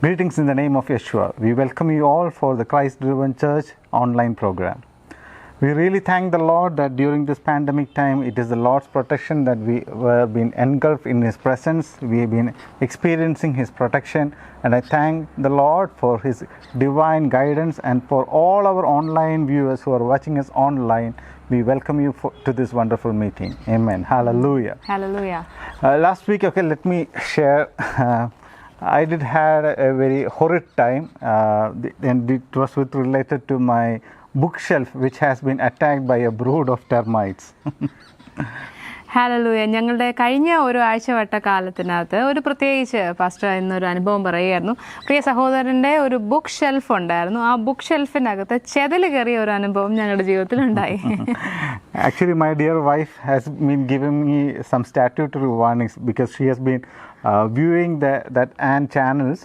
Greetings in the name of Yeshua. We welcome you all for the Christ Driven Church online program. We really thank the Lord that during this pandemic time, it is the Lord's protection that we have been engulfed in His presence. We have been experiencing His protection, and I thank the Lord for His divine guidance, and for all our online viewers who are watching us online. We welcome you to this wonderful meeting. Amen. Hallelujah. Hallelujah. Last week, let me share. I did had a very horrid time, and it was related to my bookshelf, which has been attacked by a brood of termites. Hallelujah. ഞങ്ങളുടെ കഴിഞ്ഞ ഒരു ആഴ്ചവട്ട കാലത്തിനകത്ത് ഒരു പ്രത്യേകിച്ച് pastor എന്നൊരു അനുഭവം പറയുമായിരുന്നു. പ്രിയ സഹോദരൻ്റെ ഒരു ബുക്ക് ഷെൽഫ് ഉണ്ടായിരുന്നു. ആ ബുക്ക് ഷെൽഫിനകത്ത് ചെതൽ കയറിയ ഒരു അനുഭവം ഞങ്ങളുടെ ജീവിതത്തിലുണ്ടായി. Actually, my dear wife has been giving me some statutory warnings because she has been viewing that ant channels,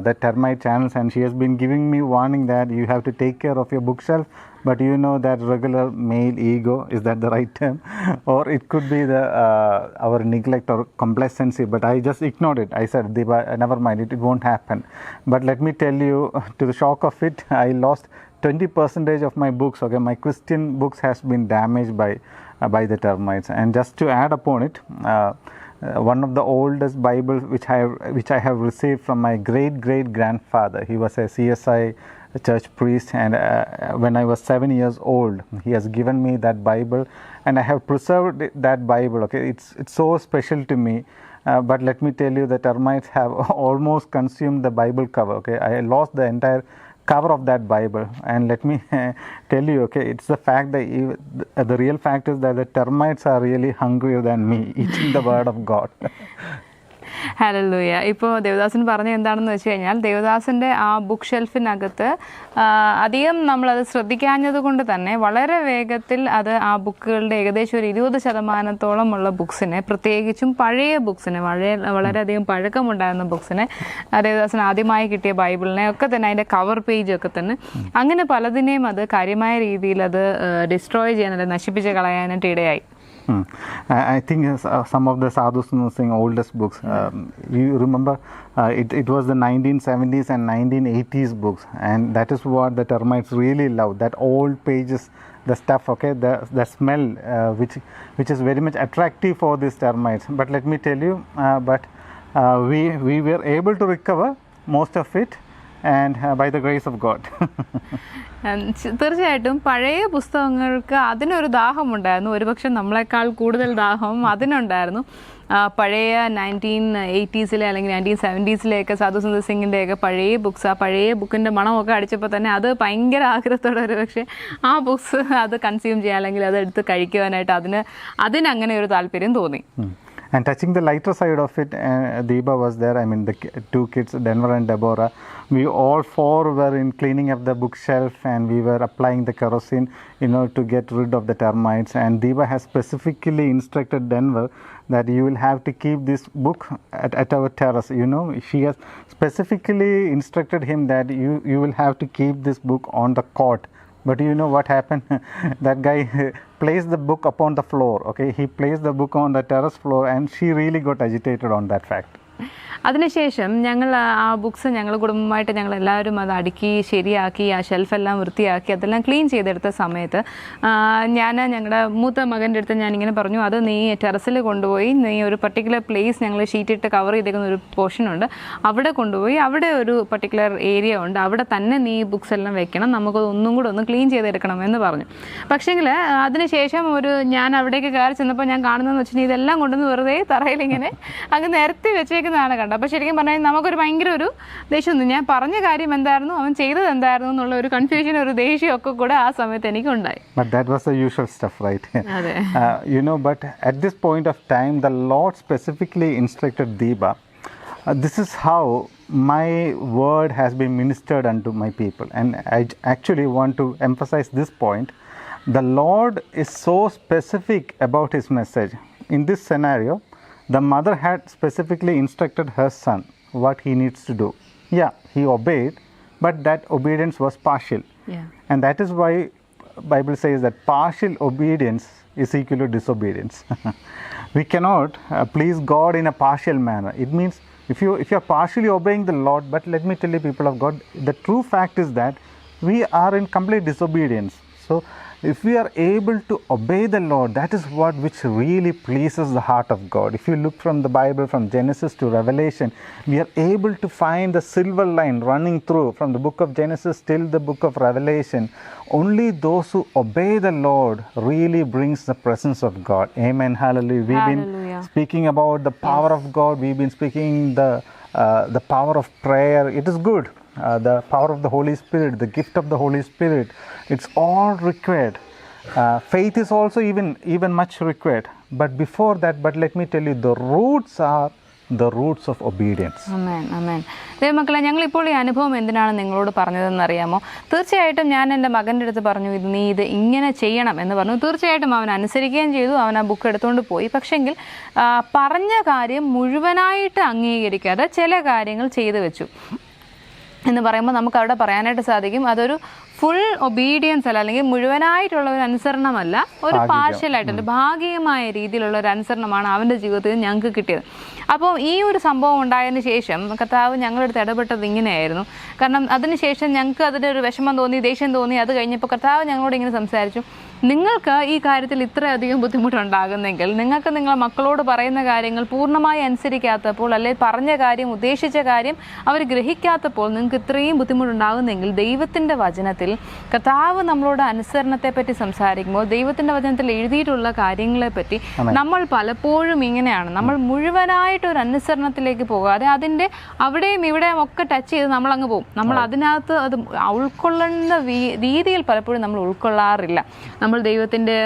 the termite channels, and she has been giving me warning that you have to take care of your bookshelf. But you know that regular male ego, is that the right term? Or it could be our neglect or complacency, but I just ignored it. I said, Deba, never mind, it won't happen. But let me tell you, to the shock of it, I lost 20% of my books. Okay, my Christian books has been damaged by the termites. And just to add upon it, one of the oldest Bibles which I have received from my great grandfather. He was a CSI church priest, and when I was 7 years old, he has given me that Bible, and I have preserved that Bible. Okay, it's so special to me. But let me tell you, the termites have almost consumed the Bible cover. Okay, I lost the entire cover of that Bible, and let me tell you, okay, it's the fact that the real fact is that the termites are really hungrier than me eating the word of God. Hallelujah. ഇപ്പോൾ ദേവദാസൻ പറഞ്ഞ എന്താണെന്ന് വെച്ച് കഴിഞ്ഞാൽ, ദേവദാസൻ്റെ ആ book ഷെൽഫിനകത്ത് അധികം നമ്മളത് ശ്രദ്ധിക്കാഞ്ഞത് കൊണ്ട് തന്നെ വളരെ വേഗത്തിൽ അത് ആ ബുക്കുകളുടെ ഏകദേശം ഒരു 20% ഉള്ള ബുക്സിനെ, പ്രത്യേകിച്ചും പഴയ ബുക്സിനെ, വളരെയധികം പഴക്കമുണ്ടായിരുന്ന ബുക്സിനെ, ദേവദാസൻ ആദ്യമായി കിട്ടിയ ബൈബിളിനെ ഒക്കെ തന്നെ അതിൻ്റെ കവർ പേജൊക്കെ തന്നെ അങ്ങനെ പലതിനെയും അത് കാര്യമായ രീതിയിൽ അത് ഡിസ്ട്രോയ് ചെയ്യാനായിട്ട്, നശിപ്പിച്ച് കളയാനായിട്ട് ഇടയായി. I think some of the Sadhu Singh oldest books, you remember, it was the 1970s and 1980s books, and that is what the termites really love, that old pages, the stuff, okay, the smell, which is very much attractive for these termites. But let me tell you, we were able to recover most of it, and by the grace of God. തീർച്ചയായിട്ടും പഴയ പുസ്തകങ്ങൾക്ക് അതിനൊരു ദാഹമുണ്ടായിരുന്നു. ഒരുപക്ഷെ നമ്മളെക്കാൾ കൂടുതൽ ദാഹം അതിനുണ്ടായിരുന്നു. പഴയ 1980s അല്ലെങ്കിൽ 1970s സാധു സിംഗിൻ്റെയൊക്കെ പഴയ ബുക്സ്, ആ പഴയ ബുക്കിൻ്റെ മണമൊക്കെ അടിച്ചപ്പോൾ തന്നെ അത് ഭയങ്കര ആഗ്രഹത്തോടെ ഒരു പക്ഷേ ആ ബുക്സ് അത് കൺസ്യൂം ചെയ്യാൻ അല്ലെങ്കിൽ അത് എടുത്ത് കഴിക്കുവാനായിട്ട് അതിനങ്ങനെ ഒരു താല്പര്യം തോന്നി. And touching the lighter side of it, Deba was there. I mean, the two kids, Denver and Deborah, we all four were in cleaning up the bookshelf, and we were applying the kerosene, to get rid of the termites. And Deba has specifically instructed Denver that you will have to keep this book at our terrace. She has specifically instructed him that you will have to keep this book on the court. But you know what happened? That guy placed the book upon the floor. Okay, he placed the book on the terrace floor, and she really got agitated on that fact. അതിനുശേഷം ഞങ്ങൾ ആ books കുടുംബമായിട്ട് ഞങ്ങളെല്ലാവരും അത് അടുക്കി ശരിയാക്കി ആ ഷെൽഫെല്ലാം വൃത്തിയാക്കി അതെല്ലാം ക്ലീൻ ചെയ്തെടുത്ത സമയത്ത് ഞങ്ങളുടെ മൂത്ത മകൻ്റെ അടുത്ത് ഞാനിങ്ങനെ പറഞ്ഞു, അത് നീ ടെറസിൽ കൊണ്ടുപോയി നീ ഒരു പർട്ടിക്കുലർ പ്ലേസ്, ഞങ്ങൾ ഷീറ്റിട്ട് കവർ ചെയ്തേക്കുന്ന ഒരു പോർഷനുണ്ട്, അവിടെ കൊണ്ടുപോയി അവിടെ ഒരു പർട്ടിക്കുലർ ഏരിയ ഉണ്ട്, അവിടെ തന്നെ നീ ബുക്സ് എല്ലാം വെക്കണം, നമുക്കത് ഒന്നും കൂടെ ഒന്ന് ക്ലീൻ ചെയ്തെടുക്കണം എന്ന് പറഞ്ഞു. പക്ഷേങ്കിൽ അതിനുശേഷം ഞാൻ അവിടേക്ക് കയറി ചെന്നപ്പോൾ ഞാൻ കാണുന്നതെന്ന് വെച്ചിട്ടുണ്ടെങ്കിൽ ഇതെല്ലാം കൊണ്ടുവന്ന് വെറുതെ തറയിലിങ്ങനെ അങ്ങ് നിരത്തി വെച്ചേക്കുന്നതാണ് കണ്ടത്. അപ്പോൾ ശരിക്കും പറഞ്ഞാൽ നമുക്കൊരു ഭയങ്കര ഒരു ദേഷ്യം, ഞാൻ പറഞ്ഞ കാര്യം എന്തായിരുന്നു, അവൻ ചെയ്തത് എന്തായിരുന്നു എന്നുള്ള ഒരു കൺഫ്യൂഷൻ, ഒരു ദേഷ്യമൊക്കെ കൂടെ ആ സമയത്ത് എനിക്കുണ്ടായി. But that was the usual stuff, right? But at this point of time, the Lord specifically instructed Deba, this is how my word has been ministered unto my people. And I actually want to emphasize this point. The Lord is so specific about His message. In this scenario, the mother had specifically instructed her son what he needs to do. Yeah, he obeyed, but that obedience was partial. Yeah. And that is why Bible says that partial obedience is equal to disobedience. We cannot please God in a partial manner. It means if you are partially obeying the Lord, but let me tell you, people of God, the true fact is that we are in complete disobedience. So if we are able to obey the Lord, that is what which really pleases the heart of God. If you look from the Bible, from Genesis to Revelation, we are able to find the silver line running through from the book of Genesis till the book of Revelation. Only those who obey the Lord really brings the presence of God. Amen. Hallelujah. We've Hallelujah. been speaking about the power of God. We've been speaking the power of prayer. It is good. The power of the Holy Spirit, the gift of the Holy Spirit, it's all required. Faith is also even much required. But before that, but let me tell you, the roots are the roots of obedience. അമേൻ അമേൻ. ദൈവമക്കളെ, ഞങ്ങളിപ്പോൾ ഈ അനുഭവം എന്തിനാണ് നിങ്ങളോട് പറഞ്ഞതെന്ന് അറിയാമോ? തീർച്ചയായിട്ടും ഞാൻ എൻ്റെ മകൻ്റെ അടുത്ത് പറഞ്ഞു, നീ ഇത് ഇങ്ങനെ ചെയ്യണം എന്ന് പറഞ്ഞു. തീർച്ചയായിട്ടും അവൻ അനുസരിക്കുകയും ചെയ്തു. അവൻ ആ ബുക്ക് എടുത്തുകൊണ്ട് പോയി. പക്ഷെങ്കിൽ പറഞ്ഞ കാര്യം മുഴുവനായിട്ട് അംഗീകരിക്കാതെ ചില കാര്യങ്ങൾ ചെയ്തു വെച്ചു എന്ന് പറയുമ്പോൾ നമുക്ക് അവിടെ പറയാനായിട്ട് സാധിക്കും, അതൊരു ഫുൾ ഒബീഡിയൻസ് അല്ല, അല്ലെങ്കിൽ മുഴുവനായിട്ടുള്ള ഒരു അനുസരണമല്ല, ഒരു പാർഷ്യലായിട്ട് ഭാഗികമായ രീതിയിലുള്ള ഒരു അനുസരണമാണ് അവൻ്റെ ജീവിതത്തിൽ ഞങ്ങൾക്ക് കിട്ടിയത്. അപ്പോൾ ഈ ഒരു സംഭവം ഉണ്ടായതിന് ശേഷം കർത്താവ് ഞങ്ങളുടെ അടുത്ത് ഇടപെട്ടത് ഇങ്ങനെയായിരുന്നു. കാരണം അതിനുശേഷം ഞങ്ങൾക്ക് അതിൻ്റെ ഒരു വിഷമം തോന്നി, ദേഷ്യം തോന്നി. അത് കഴിഞ്ഞപ്പോൾ കർത്താവ് ഞങ്ങളോട് ഇങ്ങനെ സംസാരിച്ചു, നിങ്ങൾക്ക് ഈ കാര്യത്തിൽ ഇത്രയധികം ബുദ്ധിമുട്ടുണ്ടാകുന്നെങ്കിൽ നിങ്ങൾക്ക് നിങ്ങളെ മക്കളോട് പറയുന്ന കാര്യങ്ങൾ പൂർണ്ണമായി അനുസരിക്കാത്തപ്പോൾ, അല്ലെങ്കിൽ പറഞ്ഞ കാര്യം, ഉദ്ദേശിച്ച കാര്യം അവർ ഗ്രഹിക്കാത്തപ്പോൾ നിങ്ങൾക്ക് ഇത്രയും ബുദ്ധിമുട്ടുണ്ടാകുന്നെങ്കിൽ, ദൈവത്തിൻ്റെ വചനത്തിൽ കർത്താവ് നമ്മളോട് അനുസരണത്തെപ്പറ്റി സംസാരിക്കുമ്പോൾ ദൈവത്തിൻ്റെ വചനത്തിൽ എഴുതിയിട്ടുള്ള കാര്യങ്ങളെപ്പറ്റി നമ്മൾ പലപ്പോഴും ഇങ്ങനെയാണ്, നമ്മൾ മുഴുവനായിട്ടൊരു അനുസരണത്തിലേക്ക് പോകാതെ അതിൻ്റെ അവിടെയും ഇവിടെയും ഒക്കെ ടച്ച് ചെയ്ത് നമ്മളങ്ങ് പോകും. നമ്മൾ അതിനകത്ത് അത് ഉൾക്കൊള്ളുന്ന രീതിയിൽ പലപ്പോഴും നമ്മൾ ഉൾക്കൊള്ളാറില്ല. നമ്മൾ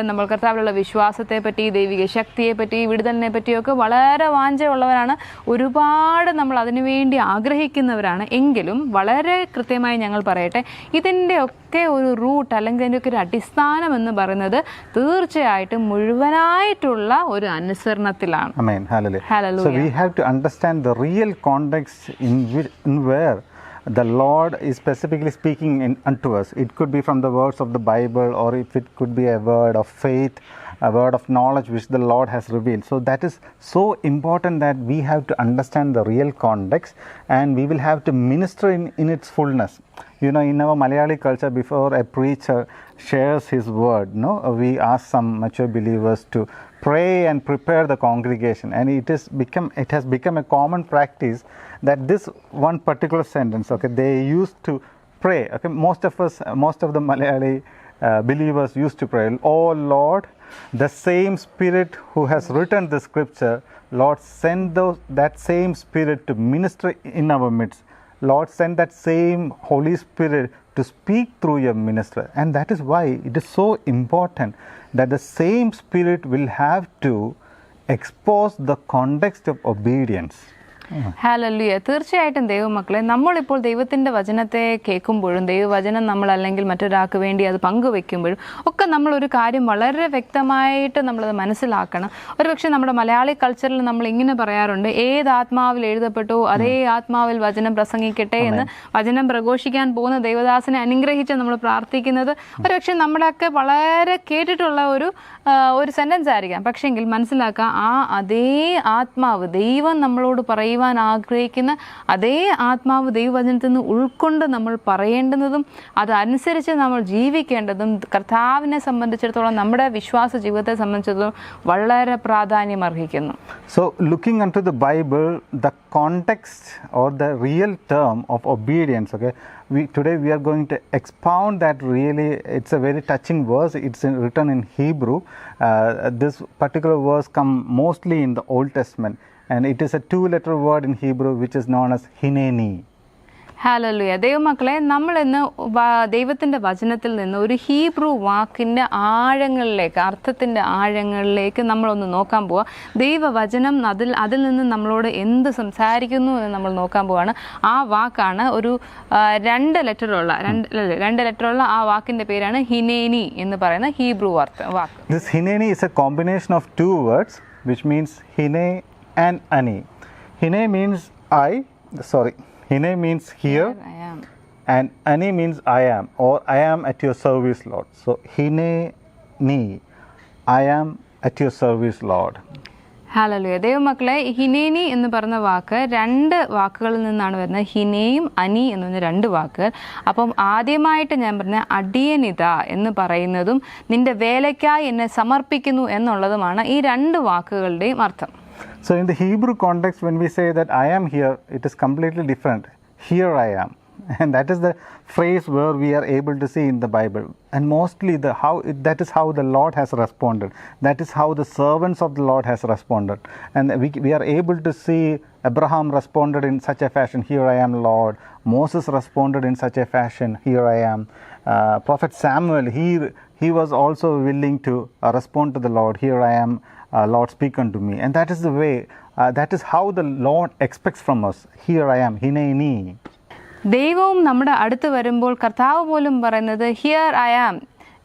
നമ്മൾ കർത്താവിലുള്ള വിശ്വാസത്തെപ്പറ്റി, ദൈവിക ശക്തിയെപ്പറ്റി, വിടുതലിനെ പറ്റിയൊക്കെ വളരെ വാഞ്ചയുള്ളവരാണ്. ഒരുപാട് നമ്മൾ അതിനുവേണ്ടി ആഗ്രഹിക്കുന്നവരാണ്. എങ്കിലും വളരെ കൃത്യമായി ഞങ്ങൾ പറയട്ടെ, ഇതിൻ്റെ ഒക്കെ ഒരു റൂട്ട് അല്ലെങ്കിൽ ഇതിൻ്റെയൊക്കെ ഒരു അടിസ്ഥാനം എന്ന് പറയുന്നത് തീർച്ചയായിട്ടും മുഴുവനായിട്ടുള്ള ഒരു അനുസരണത്തിലാണ്. Amen. Hallelujah. So we have to understand the real context in where the Lord is specifically speaking unto us. It could be from the words of the Bible, or if it could be a word of faith, a word of knowledge which the Lord has revealed. So that is so important that we have to understand the real context, and we will have to minister in its fullness. You know, in our Malayali culture, before a preacher shares his word, we ask some mature believers to pray and prepare the congregation, and it has become a common practice that this one particular sentence, okay, they used to pray. Okay, most of the Malayali believers used to pray, "Oh Lord, the same Spirit who has written the scripture, Lord, send that same Spirit to minister in our midst. Lord, send that same Holy Spirit to speak through your minister." And that is why it is so important that the same Spirit will have to expose the context of obedience. Hallelujah. തീർച്ചയായിട്ടും ദൈവമക്കളെ, നമ്മളിപ്പോൾ ദൈവത്തിൻ്റെ വചനത്തെ കേൾക്കുമ്പോഴും ദൈവവചനം നമ്മൾ അല്ലെങ്കിൽ മറ്റൊരാൾക്ക് വേണ്ടി അത് പങ്കുവെക്കുമ്പോഴും ഒക്കെ നമ്മളൊരു കാര്യം വളരെ വ്യക്തമായിട്ട് നമ്മളത് മനസ്സിലാക്കണം. ഒരുപക്ഷെ നമ്മുടെ മലയാളി കൾച്ചറിൽ നമ്മൾ ഇങ്ങനെ പറയാറുണ്ട്, ഏത് ആത്മാവിൽ എഴുതപ്പെട്ടോ അതേ ആത്മാവിൽ വചനം പ്രസംഗിക്കട്ടെ എന്ന്. വചനം പ്രഘോഷിക്കാൻ പോകുന്ന ദൈവദാസനെ അനുഗ്രഹിച്ച് നമ്മൾ പ്രാർത്ഥിക്കുന്നത് ഒരുപക്ഷെ നമ്മളൊക്കെ വളരെ കേട്ടിട്ടുള്ള ഒരു സെൻറ്റൻസ് ആയിരിക്കാം. പക്ഷെങ്കിൽ മനസ്സിലാക്കുക, അതേ ആത്മാവ് ദൈവം നമ്മളോട് പറയുവാൻ ആഗ്രഹിക്കുന്ന അതേ ആത്മാവ് ദൈവവചനത്തിൽ നിന്ന് ഉൾക്കൊണ്ട് നമ്മൾ പറയേണ്ടുന്നതും അതനുസരിച്ച് നമ്മൾ ജീവിക്കേണ്ടതും കർത്താവിനെ സംബന്ധിച്ചിടത്തോളം, നമ്മുടെ വിശ്വാസ ജീവിതത്തെ സംബന്ധിച്ചിടത്തോളം വളരെ പ്രാധാന്യം അർഹിക്കുന്നു. So looking into the Bible, the context or the real term of obedience, okay, today we are going to expound that. Really, it's a very touching verse. It's written in Hebrew. This particular verse come mostly in the Old Testament, and it is a 2-letter word in Hebrew which is known as hineni. Hallelujah. ദൈവമക്കളെ, നമ്മൾ ഇന്ന് ദൈവത്തിൻ്റെ വചനത്തിൽ നിന്ന് ഒരു Hebrew വാക്കിൻ്റെ ആഴങ്ങളിലേക്ക്, അർത്ഥത്തിൻ്റെ ആഴങ്ങളിലേക്ക് നമ്മളൊന്ന് നോക്കാൻ പോവുക. ദൈവവചനം അതിൽ നിന്ന് നമ്മളോട് എന്ത് സംസാരിക്കുന്നു എന്ന് നമ്മൾ നോക്കാൻ പോവാണ്. ആ വാക്കാണ് ഒരു 2 ലെറ്ററുള്ള ആ വാക്കിൻ്റെ പേരാണ് ഹിനേനി എന്ന് പറയുന്ന Hebrew walk. This hineni is a combination of 2 words which means hine and ani. Hine means Hine means here, I am. And ani means I am, or I am at your service, Lord. So hine ni, I am at your service, Lord. Hallelujah. ദൈവമക്കളെ, ഹിനേനി എന്ന് പറഞ്ഞ വാക്ക് 2 വാക്കുകളിൽ നിന്നാണ് വരുന്നത്. ഹിനയും അനി എന്ന് പറഞ്ഞ 2 വാക്കുകൾ. അപ്പം ആദ്യമായിട്ട് ഞാൻ പറഞ്ഞ അടിയനിത എന്ന് പറയുന്നതും നിന്റെ വേലയ്ക്കായി എന്നെ സമർപ്പിക്കുന്നു എന്നുള്ളതുമാണ് ഈ 2 വാക്കുകളുടെയും അർത്ഥം. So in the Hebrew context, when we say that I am here, it is completely different. Here I am. And that is the phrase where we are able to see in the Bible. And mostly that is how the Lord has responded. That is how the servants of the Lord has responded. And we are able to see Abraham responded in such a fashion, here I am, Lord. Moses responded in such a fashion, here I am. Prophet Samuel, he was also willing to respond to the Lord, here I am, Lord, speak unto me. And that is the way, that is how the Lord expects from us, here I am, hineni. ദൈവവും നമ്മുടെ അടുത്ത് വരുമ്പോൾ കർത്താവ് പോലും പറയുന്നത് here I am,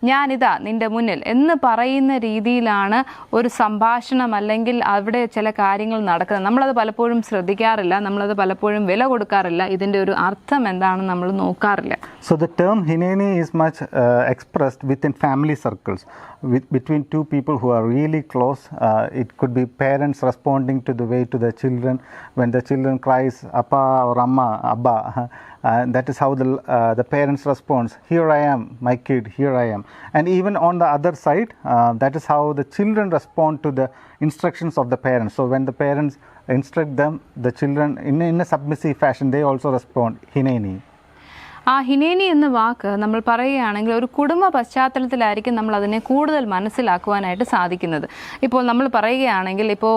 ഞാനിതാ നിൻ്റെ മുന്നിൽ എന്ന് പറയുന്ന രീതിയിലാണ് ഒരു സംഭാഷണം അല്ലെങ്കിൽ അവിടെ ചില കാര്യങ്ങൾ നടക്കുന്നത്. നമ്മളത് പലപ്പോഴും ശ്രദ്ധിക്കാറില്ല, നമ്മളത് പലപ്പോഴും വില കൊടുക്കാറില്ല, ഇതിൻ്റെ ഒരു അർത്ഥം എന്താണെന്ന് നമ്മൾ നോക്കാറില്ല. So the term hineni is much expressed within family circles, between 2 people who are really close. It could be parents responding to the way to their children when the children cries appa or amma, abba. That is how the parents responds, here I am, my kid, here I am. And even on the other side, that is how the children respond to the instructions of the parents. So when the parents instruct them, the children in a submissive fashion, they also respond, hineni. ആ ഹിനേനി എന്ന വാക്ക് നമ്മൾ പറയുകയാണെങ്കിൽ ഒരു കുടുംബ പശ്ചാത്തലത്തിലായിരിക്കും നമ്മൾ അതിനെ കൂടുതൽ മനസ്സിലാക്കുവാനായിട്ട് സാധിക്കുന്നത്. ഇപ്പോൾ നമ്മൾ പറയുകയാണെങ്കിൽ ഇപ്പോൾ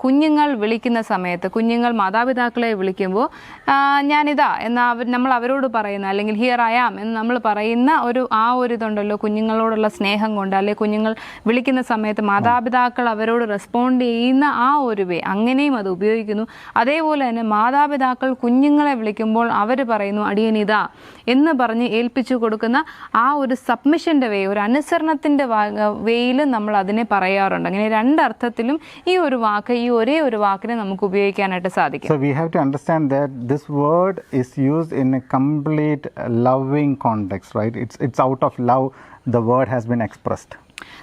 കുഞ്ഞുങ്ങൾ വിളിക്കുന്ന സമയത്ത് കുഞ്ഞുങ്ങൾ മാതാപിതാക്കളെ വിളിക്കുമ്പോൾ ഞാനിതാ എന്ന് നമ്മൾ അവരോട് പറയുന്ന അല്ലെങ്കിൽ ഹിയർ ഐ ആം എന്ന് നമ്മൾ പറയുന്ന ഒരു ഇതുണ്ടല്ലോ, കുഞ്ഞുങ്ങളോടുള്ള സ്നേഹം കൊണ്ട്, അല്ലെങ്കിൽ കുഞ്ഞുങ്ങൾ വിളിക്കുന്ന സമയത്ത് മാതാപിതാക്കൾ അവരോട് റെസ്പോണ്ട് ചെയ്യുന്ന ആ ഒരു വേ, അങ്ങനെയും അത് ഉപയോഗിക്കുന്നു. അതേപോലെ തന്നെ മാതാപിതാക്കൾ കുഞ്ഞുങ്ങളെ വിളിക്കുമ്പോൾ അവർ പറയുന്നു അടിയനിതാ എന്ന് പറഞ്ഞ് ഏൽപ്പിച്ചു കൊടുക്കുന്ന ആ ഒരു സബ്മിഷൻ്റെ വേ, ഒരു അനുസരണത്തിൻ്റെ വേയിൽ നമ്മൾ അതിനെ പറയാറുണ്ട്. അങ്ങനെ 2 അർത്ഥത്തിലും ഈ ഒരു വാക്ക്, ഈ ഒരേ ഒരു വാക്കിനെ നമുക്ക് ഉപയോഗിക്കാനായിട്ട് സാധിക്കും. So we have to understand that this word is used in a complete loving context, right? It's out of love the word has been expressed.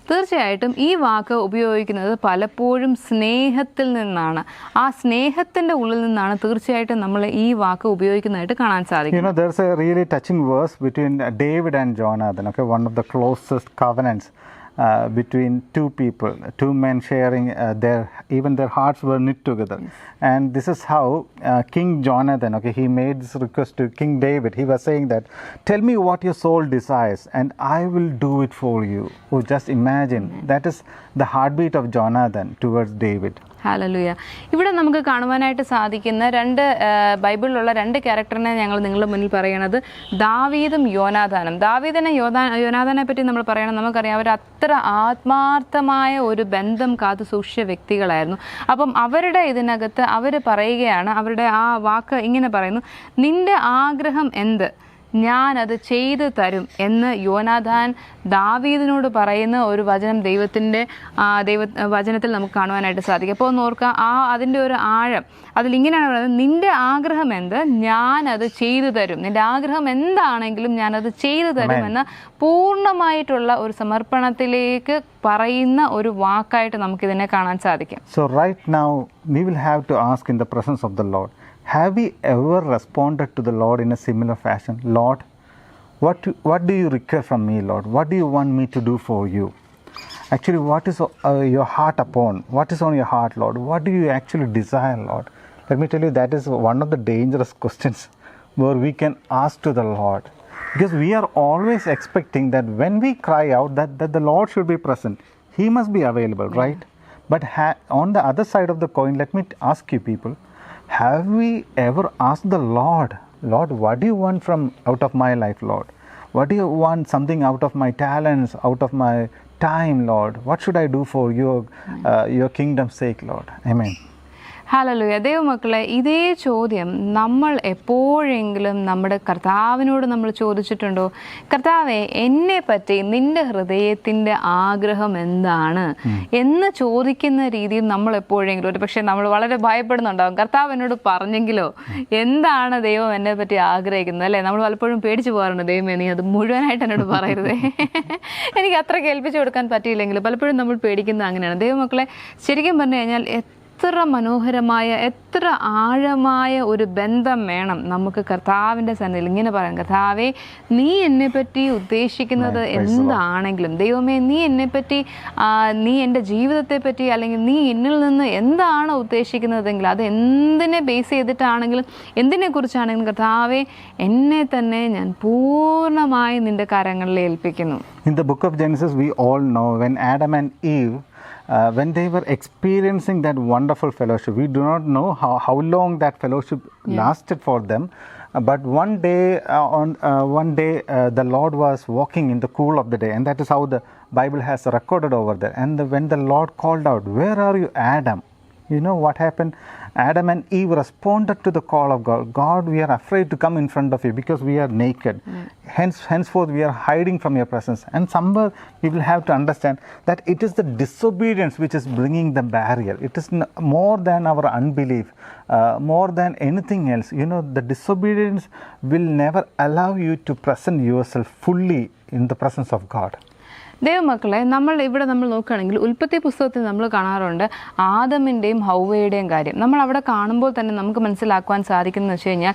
തീർച്ചയായിട്ടും ഈ വാക്ക് ഉപയോഗിക്കുന്നത് പലപ്പോഴും സ്നേഹത്തിൽ നിന്നാണ്. ആ സ്നേഹത്തിൻ്റെ ഉള്ളിൽ നിന്നാണ് തീർച്ചയായിട്ടും നമ്മൾ ഈ വാക്ക് ഉപയോഗിക്കുന്നതായിട്ട് കാണാൻ സാധിക്കും. You know, there's a really touching verse between David and Jonathan, okay, one of the closest covenants between 2 people, 2 men sharing even their hearts were knit together. Yes. And this is how King Jonathan, okay, he made this request to King David. He was saying that, tell me what your soul desires and I will do it for you. Oh, just imagine, that is the heartbeat of Jonathan towards David. Hallelujah. ഇവിടെ നമുക്ക് കാണുവാനായിട്ട് സാധിക്കുന്ന 2 ബൈബിളിലുള്ള 2 ക്യാരക്ടറിനെ ഞങ്ങൾ നിങ്ങളുടെ മുന്നിൽ പറയണത് ദാവീദും യോനാഥാനും. ദാവീദിനെ യോനാഥാനെ പറ്റി നമ്മൾ പറയണം, നമുക്കറിയാം അവർ അത്ര ആത്മാർത്ഥമായ ഒരു ബന്ധം കാത്തു സൂക്ഷിച്ച വ്യക്തികളായിരുന്നു. അപ്പം അവരുടെ ഇതിനകത്ത് അവർ പറയുകയാണ്, അവരുടെ ആ വാക്ക് ഇങ്ങനെ പറയുന്നു, നിന്റെ ആഗ്രഹം എന്ത്, ഞാനത് ചെയ്തു തരും എന്ന് യോനാഥാൻ ദാവീദിനോട് പറയുന്ന ഒരു വചനം ദൈവത്തിൻ്റെ വചനത്തിൽ നമുക്ക് കാണുവാനായിട്ട് സാധിക്കും. അപ്പോൾ ഒന്ന് ഓർക്കുക, അതിൻ്റെ ഒരു ആഴം അതിലിങ്ങനെയാണ് പറയുന്നത്, നിൻ്റെ ആഗ്രഹം എന്ത്, ഞാനത് ചെയ്തു തരും. നിൻ്റെ ആഗ്രഹം എന്താണെങ്കിലും ഞാനത് ചെയ്തു തരും എന്ന പൂർണ്ണമായിട്ടുള്ള ഒരു സമർപ്പണത്തിലേക്ക് പറയുന്ന ഒരു വാക്കായിട്ട് നമുക്കിതിനെ കാണാൻ സാധിക്കും. So right now we will have to ask in the presence of the Lord, have we ever responded to the Lord in a similar fashion? Lord, what do you require from me, Lord? What do you want me to do for you? Actually, what is your heart upon? What is on your heart, Lord? What do you actually desire, Lord? Let me tell you, that is one of the dangerous questions where we can ask to the Lord. Because we are always expecting that when we cry out that the Lord should be present. He must be available, right? But on the other side of the coin, let me ask you people, have we ever asked the Lord, what do you want from out of my life, Lord? What do you want, something out of my talents, out of my time, Lord? What should I do for your kingdom's sake, Lord? Amen. Hallelujah. ദൈവമക്കളെ, ഇതേ ചോദ്യം നമ്മൾ എപ്പോഴെങ്കിലും നമ്മുടെ കർത്താവിനോട് നമ്മൾ ചോദിച്ചിട്ടുണ്ടോ? കർത്താവെ, എന്നെ പറ്റി നിന്റെ ഹൃദയത്തിൻ്റെ ആഗ്രഹം എന്താണ് എന്ന് ചോദിക്കുന്ന രീതിയിൽ നമ്മൾ എപ്പോഴെങ്കിലും, ഒരു പക്ഷേ നമ്മൾ വളരെ ഭയപ്പെടുന്നുണ്ടാകും, കർത്താവ് എന്നോട് പറഞ്ഞെങ്കിലോ, എന്താണ് ദൈവം എന്നെ പറ്റി ആഗ്രഹിക്കുന്നത്, അല്ലേ? നമ്മൾ പലപ്പോഴും പേടിച്ചു പോകാറുണ്ട്, ദൈവമേ നീ അത് മുഴുവനായിട്ട് എന്നോട് പറയരുതേ, എനിക്ക് അത്ര കേൾപ്പിച്ചു കൊടുക്കാൻ പറ്റിയില്ലെങ്കിൽ പലപ്പോഴും നമ്മൾ പേടിക്കുന്നത് അങ്ങനെയാണ്. ദൈവമക്കളെ, ശരിക്കും പറഞ്ഞു കഴിഞ്ഞാൽ എത്ര മനോഹരമായ, എത്ര ആഴമായ ഒരു ബന്ധം വേണം നമുക്ക് കർത്താവിൻ്റെ സന്നിധിയിൽ ഇങ്ങനെ പറയാം, കർത്താവേ നീ എന്നെപ്പറ്റി ഉദ്ദേശിക്കുന്നത് എന്താണെങ്കിലും, ദൈവമേ നീ എന്നെപ്പറ്റി, നീ എൻ്റെ ജീവിതത്തെ പറ്റി, അല്ലെങ്കിൽ നീ എന്നിൽ നിന്ന് എന്താണ് ഉദ്ദേശിക്കുന്നതെങ്കിൽ, അത് എന്തിനെ ബേസ് ചെയ്തിട്ടാണെങ്കിലും എന്തിനെക്കുറിച്ചാണെങ്കിലും, കർത്താവേ എന്നെ തന്നെ ഞാൻ പൂർണ്ണമായി നിൻ്റെ കരങ്ങളിൽ ഏൽപ്പിക്കുന്നു. In the book of Genesis, we all know when Adam and Eve, when they were experiencing that wonderful fellowship, we do not know how long that fellowship lasted for them. But one day, the Lord was walking in the cool of the day, and that is how the Bible has recorded over there. And when the Lord called out, "Where are you, Adam?" You know what happened? Adam and Eve responded to the call of God. God, we are afraid to come in front of you because we are naked. Henceforth, we are hiding from your presence. And somewhere we will have to understand that it is the disobedience which is bringing the barrier. It is more than our unbelief, more than anything else. You know, the disobedience will never allow you to present yourself fully in the presence of God. ദൈവമക്കളെ, നമ്മൾ നോക്കുകയാണെങ്കിൽ ഉൽപ്പത്തി പുസ്തകത്തിൽ നമ്മൾ കാണാറുണ്ട് ആദമിൻ്റെയും ഹൗവയുടെയും കാര്യം. നമ്മൾ അവിടെ കാണുമ്പോൾ തന്നെ നമുക്ക് മനസ്സിലാക്കുവാൻ സാധിക്കുന്നത് വെച്ച് കഴിഞ്ഞാൽ,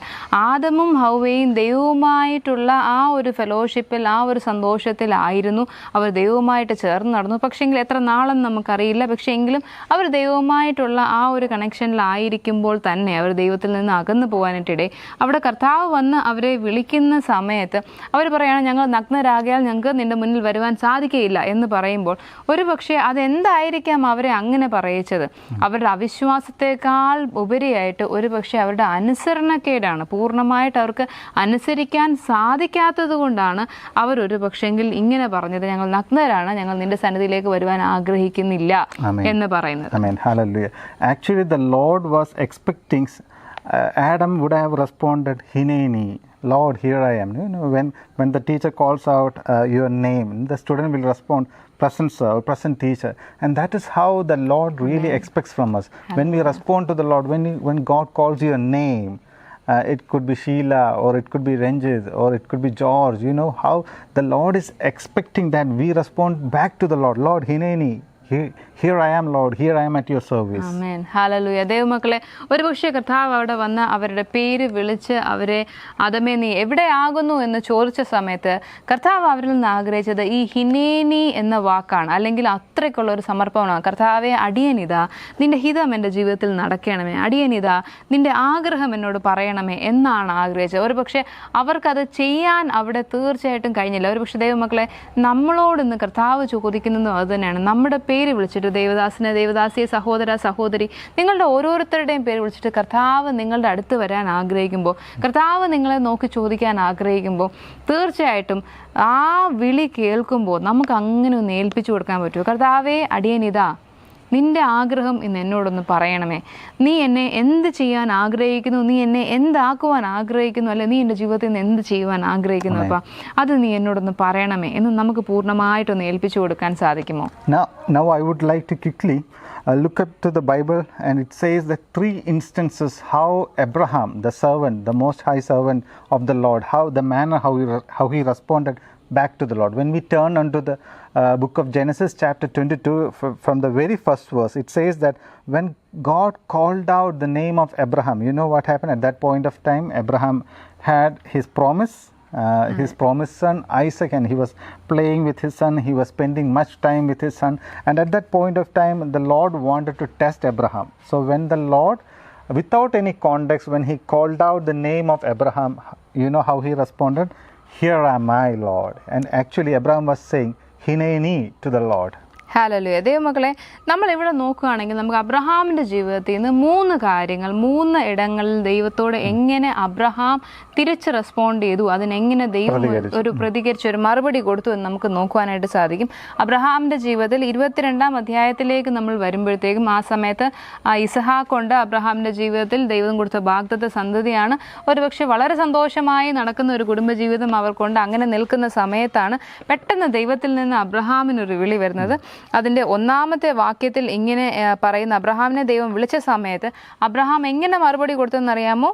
ആദമും ഹൗവയും ദൈവവുമായിട്ടുള്ള ആ ഒരു ഫെലോഷിപ്പിൽ, ആ ഒരു സന്തോഷത്തിലായിരുന്നു. അവർ ദൈവവുമായിട്ട് ചേർന്ന് നടന്നു. പക്ഷേങ്കിൽ എത്ര നാളെന്ന് നമുക്കറിയില്ല. പക്ഷേ എങ്കിലും അവർ ദൈവവുമായിട്ടുള്ള ആ ഒരു കണക്ഷനിലായിരിക്കുമ്പോൾ തന്നെ അവർ ദൈവത്തിൽ നിന്ന് അകന്നു പോകാനായിട്ടിടെ അവിടെ കർത്താവ് വന്ന് അവരെ വിളിക്കുന്ന സമയത്ത് അവർ പറയുകയാണ്, ഞങ്ങൾ നഗ്നരാകിയാൽ ഞങ്ങൾക്ക് നിൻ്റെ മുന്നിൽ വരുവാൻ സാധിക്കില്ല എന്ന് പറയുമ്പോൾ, ഒരു പക്ഷേ അതെന്തായിരിക്കാം അവരെ അങ്ങനെ പറയിച്ചത്? അവരുടെ അവിശ്വാസത്തെക്കാൾ ഉപരിയായിട്ട് ഒരു പക്ഷേ അവരുടെ അനുസരണക്കേടാണ്. പൂർണ്ണമായിട്ട് അവർക്ക് അനുസരിക്കാൻ സാധിക്കാത്തത് കൊണ്ടാണ് അവരൊരു പക്ഷെങ്കിൽ ഇങ്ങനെ പറഞ്ഞത്, ഞങ്ങൾ നഗ്നരാണ്, ഞങ്ങൾ നിന്റെ സന്നിധിയിലേക്ക് വരുവാൻ ആഗ്രഹിക്കുന്നില്ല എന്ന് പറയുന്നത്. Actually, the Lord was expecting Adam would have responded, "Hineni, Lord, here I am." You know, when the teacher calls out your name, the student will respond, "Present sir," or "Present teacher." And that is how the Lord really expects from us. When we respond to the Lord, when God calls your name, it could be Sheila, or it could be Ranjit, or it could be George. You know how the Lord is expecting that we respond back to the Lord. "Lord, Hineni, here I am, Lord, here I am at your service." Amen. Hallelujah. ദൈവമക്കളെ, ഒരുപക്ഷെ കർത്താവ് അവിടെ വന്ന് അവരുടെ പേര് വിളിച്ച് അവരെ, "ആദമേ നീ എവിടെയാകുന്നു?" എന്ന് ചോദിച്ച സമയത്ത് കർത്താവ് അവരിൽ നിന്ന് ആഗ്രഹിച്ചത് ഈ ഹിനേനി എന്ന വാക്കാണ്. അല്ലെങ്കിൽ അത്രയ്ക്കുള്ള ഒരു സമർപ്പണമാണ്. കർത്താവെ, അടിയനിതാ, നിന്റെ ഹിതം എൻ്റെ ജീവിതത്തിൽ നടക്കണമേ, അടിയനിതാ, നിന്റെ ആഗ്രഹം എന്നോട് പറയണമേ എന്നാണ് ആഗ്രഹിച്ചത്. ഒരുപക്ഷെ അവർക്കത് ചെയ്യാൻ അവിടെ തീർച്ചയായിട്ടും കഴിഞ്ഞില്ല. ഒരുപക്ഷെ ദൈവമക്കളെ, നമ്മളോട് ഇന്ന് കർത്താവ് ചോദിക്കുന്നതും അത് തന്നെയാണ്. നമ്മുടെ പേര് വിളിച്ചിട്ട്, ദേവദാസിനെ, ദേവദാസിയെ, സഹോദര, സഹോദരി, നിങ്ങളുടെ ഓരോരുത്തരുടെയും പേര് വിളിച്ചിട്ട് കർത്താവ് നിങ്ങളുടെ അടുത്ത് വരാൻ ആഗ്രഹിക്കുമ്പോൾ, കർത്താവ് നിങ്ങളെ നോക്കി ചോദിക്കാൻ ആഗ്രഹിക്കുമ്പോൾ, തീർച്ചയായിട്ടും ആ വിളി കേൾക്കുമ്പോൾ നമുക്ക് അങ്ങനെ ഒന്ന് ഏൽപ്പിച്ചു കൊടുക്കാൻ പറ്റുമോ? കർത്താവേ, അടിയനിതാ, നിന്റെ ആഗ്രഹം ഇന്ന് എന്നോടൊന്ന് പറയണമേ. നീ എന്നെ എന്ത് ചെയ്യാൻ ആഗ്രഹിക്കുന്നു, നീ എന്നെ എന്താക്കുവാൻ ആഗ്രഹിക്കുന്നു, അല്ലെ നീ എൻ്റെ ജീവിതത്തിൽ നിന്ന് എന്ത് ചെയ്യുവാൻ ആഗ്രഹിക്കുന്നു, അപ്പം അത് നീ എന്നോടൊന്ന് പറയണമേ എന്ന് നമുക്ക് പൂർണ്ണമായിട്ടൊന്ന് ഏൽപ്പിച്ചു കൊടുക്കാൻ സാധിക്കുമോ? Now I would like to quickly look up to the Bible, and it says that 3 instances how Abraham, the servant, the most high servant of the Lord, how he responded back to the Lord. When we turn unto the book of Genesis chapter 22, from the very first verse, it says that when God called out the name of Abraham, you know what happened at that point of time? Abraham had his promise, his promised son Isaac, and he was playing with his son. He was spending much time with his son, and at that point of time the Lord wanted to test Abraham. So when the Lord, without any context, when he called out the name of Abraham, you know how he responded? "Here am I, Lord." And actually Abraham was saying Hineni to the Lord. Hallelujah. ദൈവമക്കളെ, നമ്മളിവിടെ നോക്കുകയാണെങ്കിൽ നമുക്ക് അബ്രഹാമിൻ്റെ ജീവിതത്തിൽ നിന്ന് 3 കാര്യങ്ങൾ, 3 ഇടങ്ങളിൽ ദൈവത്തോട് എങ്ങനെ അബ്രഹാം തിരിച്ച് റെസ്പോണ്ട് ചെയ്തു, അതിനെങ്ങനെ ദൈവം ഒരു പ്രതികരിച്ച് ഒരു മറുപടി കൊടുത്തു എന്ന് നമുക്ക് നോക്കുവാനായിട്ട് സാധിക്കും. അബ്രഹാമിൻ്റെ ജീവിതത്തിൽ 22-ാം അധ്യായത്തിലേക്ക് നമ്മൾ വരുമ്പോഴത്തേക്കും ആ സമയത്ത് ഇസഹാക്കുണ്ട്. അബ്രഹാമിൻ്റെ ജീവിതത്തിൽ ദൈവം കൊടുത്ത വാഗ്ദത്ത സന്തതിയാണ്. ഒരുപക്ഷെ വളരെ സന്തോഷമായി നടക്കുന്ന ഒരു കുടുംബജീവിതം അവർക്കുണ്ട്. അങ്ങനെ നിൽക്കുന്ന സമയത്താണ് പെട്ടെന്ന് ദൈവത്തിൽ നിന്ന് അബ്രഹാമിനൊരു വിളി വരുന്നത്. അതിൻ്റെ 1-ാമത്തെ വാക്യത്തിൽ ഇങ്ങനെ പറയുന്ന, അബ്രഹാമിനെ ദൈവം വിളിച്ച സമയത്ത് അബ്രഹാം എങ്ങനെ മറുപടി കൊടുത്തെന്നറിയാമോ?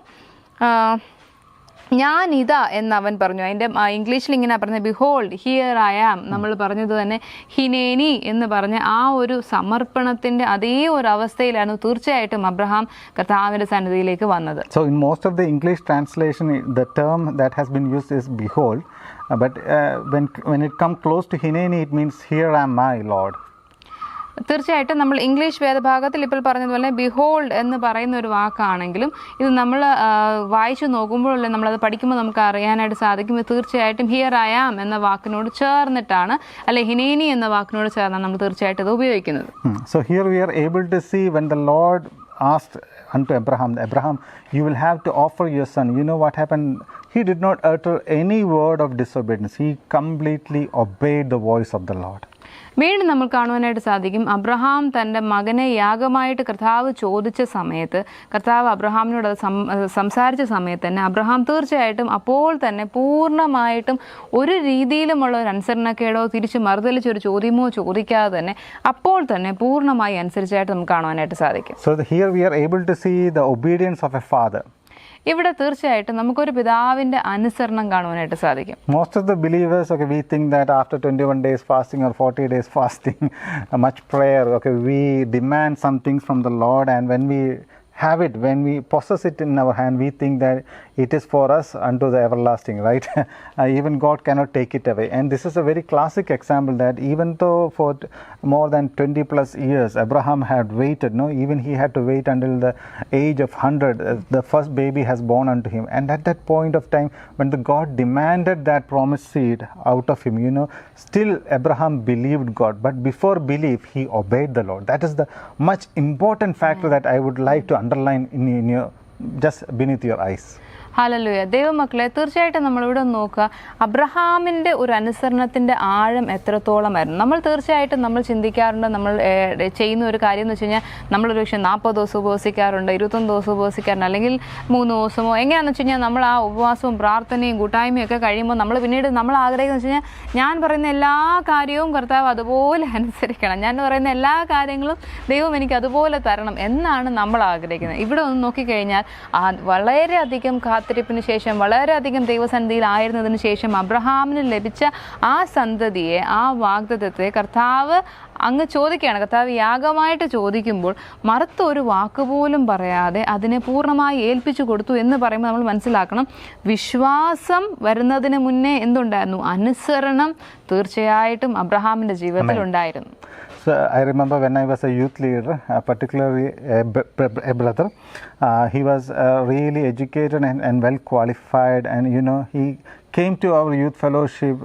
ഞാനിതാ എന്നവൻ പറഞ്ഞു. അതിൻ്റെ ഇംഗ്ലീഷിൽ ഇങ്ങനെ പറഞ്ഞത്, ബിഹോൾഡ് ഹിയർ ഐ ആം. നമ്മൾ പറഞ്ഞത് തന്നെ ഹിനേനി എന്ന് പറഞ്ഞ ആ ഒരു സമർപ്പണത്തിൻ്റെ അതേ ഒരു അവസ്ഥയിലാണ് തീർച്ചയായിട്ടും അബ്രഹാം കർത്താവിൻ്റെ സന്നിധിയിലേക്ക് വന്നത്. So in most of the English translation, the term that has been used is behold, but when it comes close to Hineni, it means here am I, Lord. തീർച്ചയായിട്ടും നമ്മൾ ഇംഗ്ലീഷ് വേദഭാഗത്തിൽ ഇപ്പോൾ പറഞ്ഞതുപോലെ ബിഹോൾഡ് എന്ന് പറയുന്ന ഒരു വാക്കാണെങ്കിലും ഇത് നമ്മൾ വായിച്ചു നോക്കുമ്പോഴല്ലേ, നമ്മളത് പഠിക്കുമ്പോൾ നമുക്ക് അറിയാനായിട്ട് സാധിക്കും. തീർച്ചയായിട്ടും ഹിയർ ഐ ആം എന്ന വാക്കിനോട് ചേർന്നിട്ടാണ്, അല്ലെ ഹിനേനി എന്ന വാക്കിനോട് ചേർന്നാണ് നമ്മൾ തീർച്ചയായിട്ടും ഇത് ഉപയോഗിക്കുന്നത്. So here we are able to see when the Lord asked unto Abraham, you will have to offer your son. You know what happened? He did not utter any word of disobedience. He completely obeyed the voice of the Lord. വീണ്ടും നമ്മൾ കാണുവാനായിട്ട് സാധിക്കും, Abraham തൻ്റെ മകനെ യാഗമായിട്ട് കർത്താവ് ചോദിച്ച സമയത്ത്, കർത്താവ് അബ്രഹാമിനോട് സംസാരിച്ച സമയത്ത് തന്നെ അബ്രഹാം തീർച്ചയായിട്ടും അപ്പോൾ തന്നെ പൂർണ്ണമായിട്ടും ഒരു രീതിയിലുമുള്ള ഒരു അനുസരണക്കേടോ തിരിച്ച് മറുതലിച്ചൊരു ചോദ്യമോ ചോദിക്കാതെ തന്നെ അപ്പോൾ തന്നെ പൂർണ്ണമായി അനുസരിച്ചായിട്ട് നമുക്ക് കാണുവാനായിട്ട് സാധിക്കും. So here we are able to see the obedience of a father. ഇവിടെ തീർച്ചയായിട്ടും നമുക്കൊരു പിതാവിൻ്റെ അനുസരണം കാണുവാനായിട്ട് സാധിക്കും. Most of the believers, okay, we think that after 21 days fasting or 40 days fasting, much prayer, okay, we demand some things from the Lord, and when we have it, when we possess it in our hand, we think that it is for us unto the everlasting, right? Even God cannot take it away. And this is a very classic example that even though for more than 20 plus years Abraham had waited, no, even he had to wait until the age of 100, the first baby has born unto him. And at that point of time, when the God demanded that promised seed out of him, you know, still Abraham believed God. But before belief, he obeyed the Lord. That is the much important factor that I would like to underline in your, just beneath your eyes. Hallelujah. ദൈവമക്കളെ, തീർച്ചയായിട്ടും നമ്മളിവിടെ നോക്കുക, അബ്രഹാമിൻ്റെ ഒരു അനുസരണത്തിൻ്റെ ആഴം എത്രത്തോളമായിരുന്നു. നമ്മൾ തീർച്ചയായിട്ടും നമ്മൾ ചിന്തിക്കാറുണ്ട്, നമ്മൾ ചെയ്യുന്ന ഒരു കാര്യം എന്ന് വെച്ച് കഴിഞ്ഞാൽ നമ്മളൊരു പക്ഷേ 40 ദിവസം ഉപവസിക്കാറുണ്ട്, 21 ദിവസം ഉപവസിക്കാറുണ്ട്, അല്ലെങ്കിൽ 3 ദിവസമോ. എങ്ങനെയാണെന്ന് വെച്ച് കഴിഞ്ഞാൽ നമ്മൾ ആ ഉപവാസവും പ്രാർത്ഥനയും കൂട്ടായ്മയും ഒക്കെ കഴിയുമ്പോൾ നമ്മൾ പിന്നീട് നമ്മൾ ആഗ്രഹിക്കുന്നത് വെച്ച് കഴിഞ്ഞാൽ ഞാൻ പറയുന്ന എല്ലാ കാര്യവും കർത്താവ് അതുപോലെ അനുസരിക്കണം, ഞാൻ പറയുന്ന എല്ലാ കാര്യങ്ങളും ദൈവം എനിക്ക് അതുപോലെ തരണം എന്നാണ് നമ്മൾ ആഗ്രഹിക്കുന്നത്. ഇവിടെ ഒന്ന് നോക്കിക്കഴിഞ്ഞാൽ വളരെയധികം കാത്തിരിപ്പിന് ശേഷം, വളരെയധികം ദൈവസന്നിധിയിലായിരുന്നതിന് ശേഷം അബ്രഹാമിന് ലഭിച്ച ആ സന്തതിയെ, ആ വാഗ്ദത്തത്തെ കർത്താവ് അങ്ങ് ചോദിക്കുകയാണ്. കർത്താവ് യാഗമായിട്ട് ചോദിക്കുമ്പോൾ മറുത്ത ഒരു വാക്കുപോലും പറയാതെ അതിനെ പൂർണ്ണമായി ഏൽപ്പിച്ചു കൊടുത്തു എന്ന് പറയുമ്പോൾ നമ്മൾ മനസ്സിലാക്കണം, വിശ്വാസം വരുന്നതിന് മുന്നേ എന്തുണ്ടായിരുന്നു? അനുസരണം തീർച്ചയായിട്ടും അബ്രഹാമിൻ്റെ ജീവിതത്തിൽ ഉണ്ടായിരുന്നു. So I remember when I was a youth leader, particularly a brother, he was really educated and well qualified, and you know, he came to our youth fellowship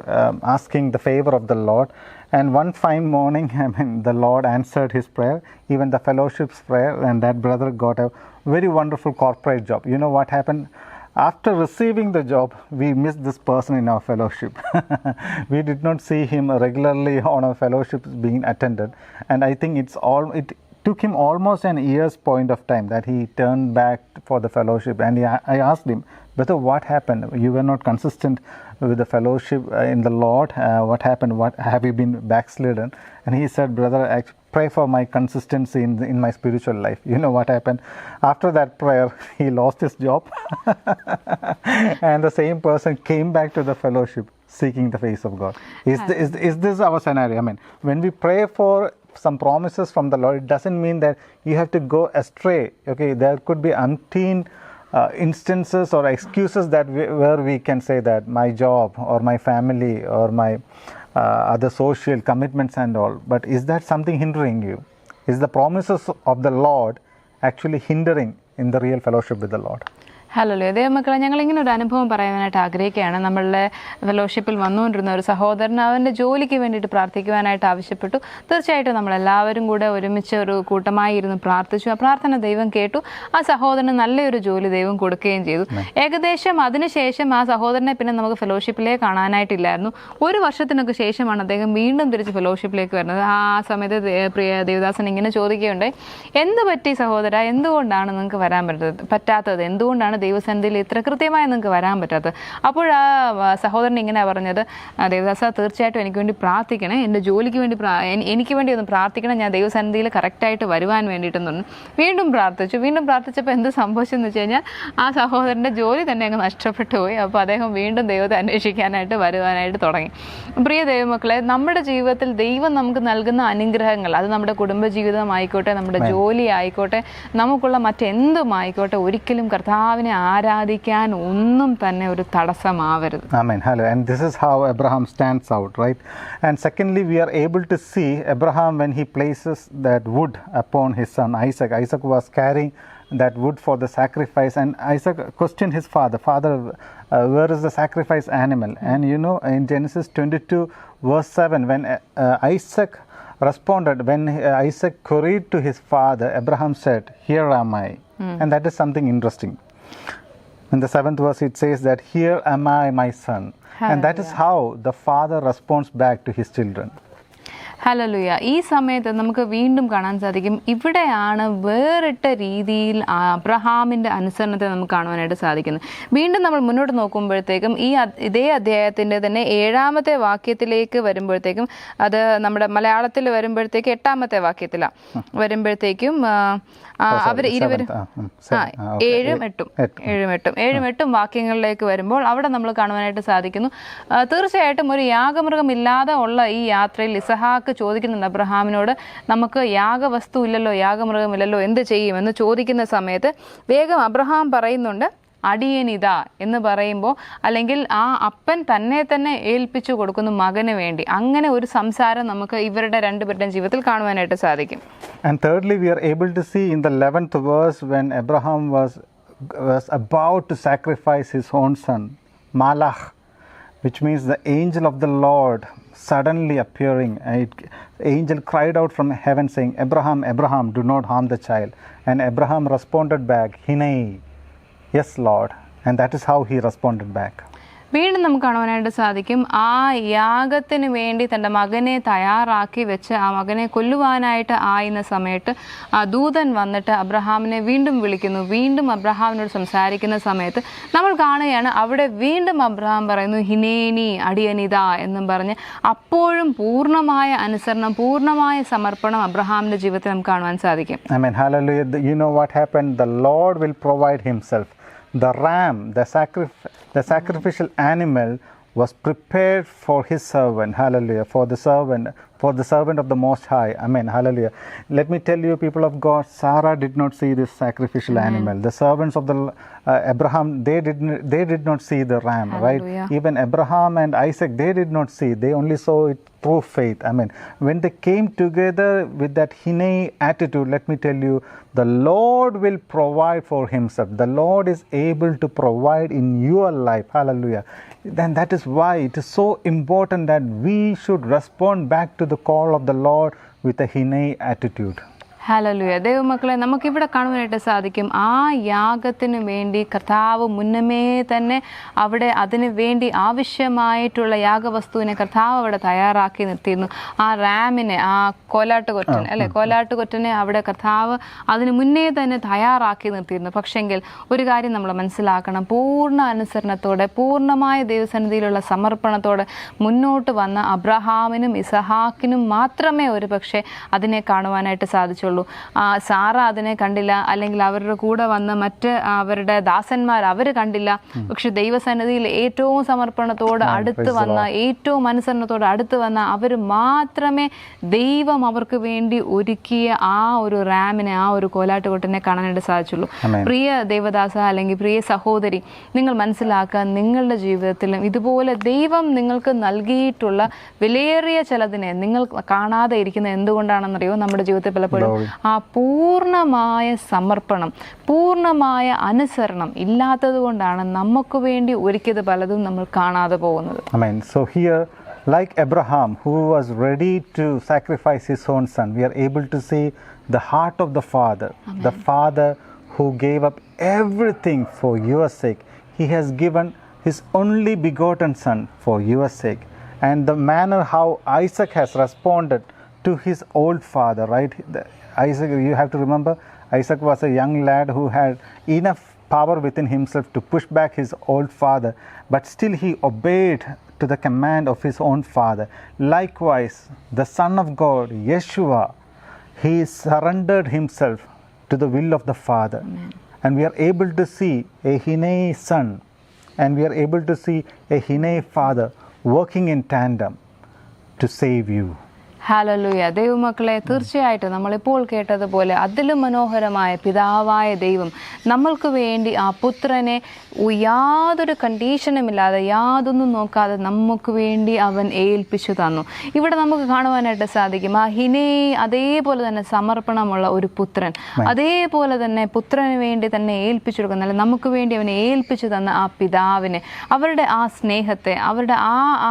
asking the favor of the Lord. And one fine morning, I mean, the Lord answered his prayer, even the fellowship's prayer, and that brother got a very wonderful corporate job. You know what happened? After receiving the job, we missed this person in our fellowship. We did not see him regularly on our fellowships being attended, and I think it took him almost an year's point of time that he turned back for the fellowship. And I asked him, brother, what happened? You were not consistent with the fellowship in the Lord. What happened? What have you been backslidden? And he said, brother, pray for my consistency in my spiritual life. You know what happened? After that prayer, he lost his job. And the same person came back to the fellowship seeking the face of God. Is this our scenario? I mean, when we pray for some promises from the Lord, it doesn't mean that you have to go astray. Okay, there could be umpteen instances or excuses that where we can say that my job or my family or my other social commitments and all. But is that something hindering you? Is the promises of the Lord actually hindering in the real fellowship with the Lord? Hallelujah. ദൈവമക്കളെ, ഞങ്ങളിങ്ങനെ ഒരു അനുഭവം പറയാനായിട്ട് ആഗ്രഹിക്കുകയാണ്. നമ്മളുടെ ഫെലോഷിപ്പിൽ വന്നുകൊണ്ടിരുന്ന ഒരു സഹോദരൻ അവൻ്റെ ജോലിക്ക് വേണ്ടിയിട്ട് പ്രാർത്ഥിക്കുവാനായിട്ട് ആവശ്യപ്പെട്ടു. തീർച്ചയായിട്ടും നമ്മളെല്ലാവരും കൂടെ ഒരുമിച്ച് ഒരു കൂട്ടമായി ഇരുന്ന് പ്രാർത്ഥിച്ചു. ആ പ്രാർത്ഥന ദൈവം കേട്ടു. ആ സഹോദരന് നല്ലൊരു ജോലി ദൈവം കൊടുക്കുകയും ചെയ്തു. ഏകദേശം അതിനുശേഷം ആ സഹോദരനെ പിന്നെ നമുക്ക് ഫെലോഷിപ്പിലേക്ക് കാണാനായിട്ടില്ലായിരുന്നു. ഒരു വർഷത്തിനൊക്കെ ശേഷമാണ് അദ്ദേഹം വീണ്ടും തിരിച്ച് ഫെലോഷിപ്പിലേക്ക് വരുന്നത്. ആ സമയത്ത് പ്രിയ ദേവദാസൻ ഇങ്ങനെ ചോദിക്കുകയുണ്ടായി, എന്ത് പറ്റി സഹോദര, എന്തുകൊണ്ടാണ് നിങ്ങൾക്ക് വരാൻ പറ്റാത്തത്, എന്തുകൊണ്ടാണ് ദൈവസന്നിധിയിൽ ഇത്ര കൃത്യമായി നിങ്ങൾക്ക് വരാൻ പറ്റാത്തത്? അപ്പോൾ ആ സഹോദരൻ ഇങ്ങനെ പറഞ്ഞത്, ദേവദാസ തീർച്ചയായിട്ടും എനിക്ക് വേണ്ടി പ്രാർത്ഥിക്കണേ, എൻ്റെ ജോലിക്ക് വേണ്ടി എനിക്ക് വേണ്ടി ഒന്ന് പ്രാർത്ഥിക്കണം, ഞാൻ ദൈവസന്നിധിയിൽ കറക്റ്റായിട്ട് വരുവാൻ വേണ്ടിയിട്ടെന്ന് പറഞ്ഞു. വീണ്ടും പ്രാർത്ഥിച്ചപ്പോൾ എന്ത് സംഭവിച്ചെന്ന് വെച്ച് കഴിഞ്ഞാൽ ആ സഹോദരൻ്റെ ജോലി തന്നെ അങ്ങ് നഷ്ടപ്പെട്ടു പോയി. അപ്പോൾ അദ്ദേഹം വീണ്ടും ദൈവത്തെ അന്വേഷിക്കാനായിട്ട് വരുവാനായിട്ട് തുടങ്ങി. പ്രിയ ദൈവമക്കളെ, നമ്മുടെ ജീവിതത്തിൽ ദൈവം നമുക്ക് നൽകുന്ന അനുഗ്രഹങ്ങൾ, അത് നമ്മുടെ കുടുംബജീവിതമായിക്കോട്ടെ, നമ്മുടെ ജോലി ആയിക്കോട്ടെ, നമുക്കുള്ള മറ്റെന്തുമായിക്കോട്ടെ, ഒരിക്കലും കർത്താവിനെ ആരാധിക്കാൻ ഒന്നും തന്നെ ഒരു തടസ്സമാവരുത്. Amen. Hello. And this is how Abraham stands out, right? And secondly, we are able to see Abraham when he places that wood upon his son Isaac. Isaac was carrying that wood for the sacrifice, and Isaac questioned his father, where is the sacrifice animal? And you know, in Genesis 22 verse 7, when Isaac responded, when Isaac queried to his father, Abraham said, here am I. And that is something interesting. In the 7th verse it says that, here am I, my son. And that is how the father responds back to his children. Hallelujah. ഈ സമയത്ത് നമുക്ക് വീണ്ടും കാണാൻ സാധിക്കും, ഇവിടെയാണ് വേറിട്ട രീതിയിൽ അബ്രഹാമിൻ്റെ അനുസരണത്തെ നമുക്ക് കാണുവാനായിട്ട് സാധിക്കുന്നത്. വീണ്ടും നമ്മൾ മുന്നോട്ട് നോക്കുമ്പോഴത്തേക്കും ഇതേ അധ്യായത്തിൻ്റെ തന്നെ 7ാമത്തെ വാക്യത്തിലേക്ക് വരുമ്പോഴത്തേക്കും, അത് നമ്മുടെ മലയാളത്തിൽ വരുമ്പോഴത്തേക്ക് 8ാമത്തെ വാക്യത്തിലാണ് വരുമ്പോഴത്തേക്കും, അവർ 7ഉം 8ഉം വാക്യങ്ങളിലേക്ക് വരുമ്പോൾ അവിടെ നമ്മൾ കാണുവാനായിട്ട് സാധിക്കുന്നു, തീർച്ചയായിട്ടും ഒരു യാഗമൃഗം ഇല്ലാതെ ഉള്ള ഈ യാത്രയിൽ ഇസഹാക്ക് ചോദിക്കുന്നുണ്ട് അബ്രഹാമിനോട്, നമുക്ക് യാഗവസ്തു ഇല്ലല്ലോ, യാഗമൃഗമില്ലല്ലോ, എന്ത് ചെയ്യും എന്ന് ചോദിക്കുന്ന സമയത്ത് വേഗം അബ്രഹാം പറയുന്നുണ്ട്, അടിയനിതാ എന്ന് പറയുമ്പോൾ, അല്ലെങ്കിൽ ആ അപ്പൻ തന്നെ ഏൽപ്പിച്ചു കൊടുക്കുന്നു മകന് വേണ്ടി. അങ്ങനെ ഒരു സംസാരം നമുക്ക് ഇവരുടെ രണ്ടുപേരുടെയും ജീവിതത്തിൽ കാണുവാനായിട്ട് സാധിക്കും. And thirdly, we are able to see in the 11th verse, when Abraham was about to sacrifice his own son, Malach, which means the angel of the Lord suddenly appearing. Angel cried out from heaven saying, Abraham, Abraham, do not harm the child. And Abraham responded back, Hinei, yes Lord. And that is how he responded back. വീണ്ടും നമുക്ക് കാണുവാനായിട്ട് സാധിക്കും, ആ യാഗത്തിന് വേണ്ടി തൻ്റെ മകനെ തയ്യാറാക്കി വെച്ച് ആ മകനെ കൊല്ലുവാനായിട്ട് ആയിരുന്ന സമയത്ത് ആ ദൂതൻ വന്നിട്ട് അബ്രഹാമിനെ വീണ്ടും വിളിക്കുന്നു. വീണ്ടും അബ്രഹാമിനോട് സംസാരിക്കുന്ന സമയത്ത് നമ്മൾ കാണുകയാണ്, അവിടെ വീണ്ടും അബ്രഹാം പറയുന്നു, ഹിനേനി, അടിയനിത എന്നും പറഞ്ഞ് അപ്പോഴും പൂർണ്ണമായ അനുസരണം, പൂർണ്ണമായ സമർപ്പണം അബ്രഹാമിൻ്റെ ജീവിതത്തിൽ നമുക്ക് കാണുവാൻ സാധിക്കും. Amen. Hallelujah. You know what happened? The Lord will provide himself. The ram, the sacrificial animal was prepared for his servant. Hallelujah. For the servant of the Most High. Amen. Hallelujah. Let me tell you, people of God, Sarah did not see this sacrificial animal. The servants of the Abraham, they did not see the ram. Hallelujah. Right? Even Abraham and Isaac, they did not see. They only saw it through faith. Amen. When they came together with that Hinei attitude, let me tell you, the Lord will provide for himself. The Lord is able to provide in your life. Hallelujah. Then that is why it is so important that we should respond back to the call of the Lord with a Hinei attitude. Hallelujah. ദൈവമക്കളെ, നമുക്കിവിടെ കാണുവാനായിട്ട് സാധിക്കും, ആ യാഗത്തിന് വേണ്ടി കർത്താവ് മുന്നമേ തന്നെ അവിടെ അതിന് വേണ്ടി ആവശ്യമായിട്ടുള്ള യാഗവസ്തുവിനെ കർത്താവ് അവിടെ തയ്യാറാക്കി നിർത്തിയിരുന്നു. ആ റാമിനെ, ആ കോലാട്ടുകൊറ്റനെ അവിടെ കർത്താവ് അതിന് മുന്നേ തന്നെ തയ്യാറാക്കി നിർത്തിയിരുന്നു. പക്ഷെങ്കിൽ ഒരു കാര്യം നമ്മൾ മനസ്സിലാക്കണം, പൂർണ്ണ അനുസരണത്തോടെ, പൂർണ്ണമായ ദൈവസന്നിധിയിലുള്ള സമർപ്പണത്തോടെ മുന്നോട്ട് വന്ന അബ്രഹാമിനും ഇസഹാക്കിനും മാത്രമേ ഒരു പക്ഷേ അതിനെ കാണുവാനായിട്ട് സാധിച്ചുള്ളൂ. സാറ അതിനെ കണ്ടില്ല, അല്ലെങ്കിൽ അവരുടെ കൂടെ വന്ന മറ്റ് അവരുടെ ദാസന്മാർ അവർ കണ്ടില്ല. പക്ഷെ ദൈവസന്നിധിയിൽ ഏറ്റവും സമർപ്പണത്തോട് അടുത്ത് വന്ന, ഏറ്റവും അനുസരണത്തോട് അടുത്ത് വന്ന അവർ മാത്രമേ ദൈവം അവർക്ക് വേണ്ടി ഒരുക്കിയ ആ ഒരു റാമിനെ, ആ ഒരു കോലാട്ടുകൊട്ടിനെ കാണാനായിട്ട് സാധിച്ചുള്ളൂ. പ്രിയ ദേവദാസ അല്ലെങ്കിൽ പ്രിയ സഹോദരി, നിങ്ങൾ മനസ്സിലാക്കുക, നിങ്ങളുടെ ജീവിതത്തിലും ഇതുപോലെ ദൈവം നിങ്ങൾക്ക് നൽകിയിട്ടുള്ള വിലയേറിയ ചിലതിനെ നിങ്ങൾ കാണാതെ ഇരിക്കുന്നത് എന്തുകൊണ്ടാണെന്നറിയോ? നമ്മുടെ ജീവിതത്തിൽ പലപ്പോഴും ആ പൂർണ്ണമായ സമർപ്പണം, പൂർണ്ണമായ അനുസരണം ഇല്ലാത്തത് കൊണ്ടാണ് നമുക്ക് വേണ്ടി ഒരുക്കിയത് പലതും നമ്മൾ കാണാതെ പോകുന്നത്. Amen. So here, like Abraham, who was ready to sacrifice his own son, we are able to see the heart of the Father. Amen. The Father who gave up everything for your sake. He has given his only begotten son for your sake. And the manner how Isaac has responded to his old father, right? Isaac, you have to remember, Isaac was a young lad who had enough power within himself to push back his old father, but still he obeyed to the command of his own father. Likewise, the Son of God, Yeshua, he surrendered himself to the will of the Father. Amen. And we are able to see a Hine son, and we are able to see a Hine father working in tandem to save you. Hallelujah. ദൈവമക്കളെ, തീർച്ചയായിട്ടും നമ്മളിപ്പോൾ കേട്ടതുപോലെ അതിലും മനോഹരമായ പിതാവായ ദൈവം നമ്മൾക്ക് വേണ്ടി ആ പുത്രനെ യാതൊരു കണ്ടീഷനുമില്ലാതെ യാതൊന്നും നോക്കാതെ നമുക്ക് വേണ്ടി അവൻ ഏൽപ്പിച്ചു തന്നു. ഇവിടെ നമുക്ക് കാണുവാനായിട്ട് സാധിക്കും ആ ഹിനേ അതേപോലെ തന്നെ സമർപ്പണമുള്ള ഒരു പുത്രൻ, അതേപോലെ തന്നെ പുത്രന് വേണ്ടി തന്നെ ഏൽപ്പിച്ചു കൊടുക്കുന്ന, അല്ല നമുക്ക് വേണ്ടി അവനെ ഏൽപ്പിച്ചു തന്ന ആ പിതാവിനെ, അവരുടെ ആ സ്നേഹത്തെ, അവരുടെ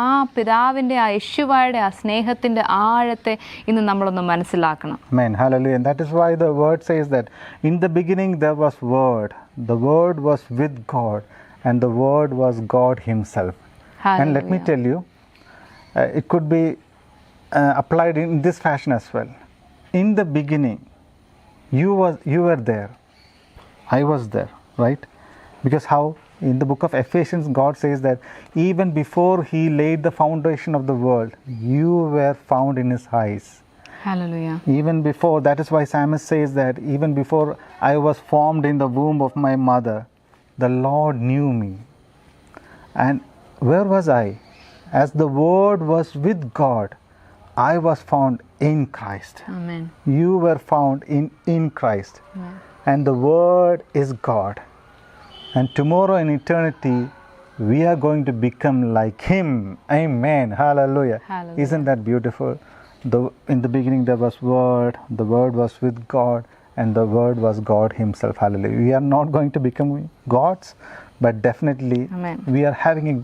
ആ പിതാവിൻ്റെ ആ യേശുവായുടെ ആ സ്നേഹത്തിൻ്റെ ആഴത്തെ ഇന്ന് നമ്മളൊന്ന് മനസ്സിലാക്കണം. Amen. Hallelujah. And that is why the word says that in the beginning there was word. The word was with God, and the word was God himself. Hallelujah. And let me tell you, it could be applied in this fashion as well. In the beginning, you were there. I was there, right? Because how? In the book of Ephesians, God says that even before he laid the foundation of the world, you were found in his eyes. Hallelujah. Even before, that is why Psalmist says that even before I was formed in the womb of my mother, the Lord knew me. And where was I? As the word was with God, I was found in Christ. Amen. You were found in Christ. Amen. And the word is God. And tomorrow in eternity, we are going to become like him. Amen. Hallelujah. Hallelujah. Isn't that beautiful? In the beginning there was word, the word was with God, and the word was God himself. Hallelujah. We are not going to become gods, but definitely Amen. we are having a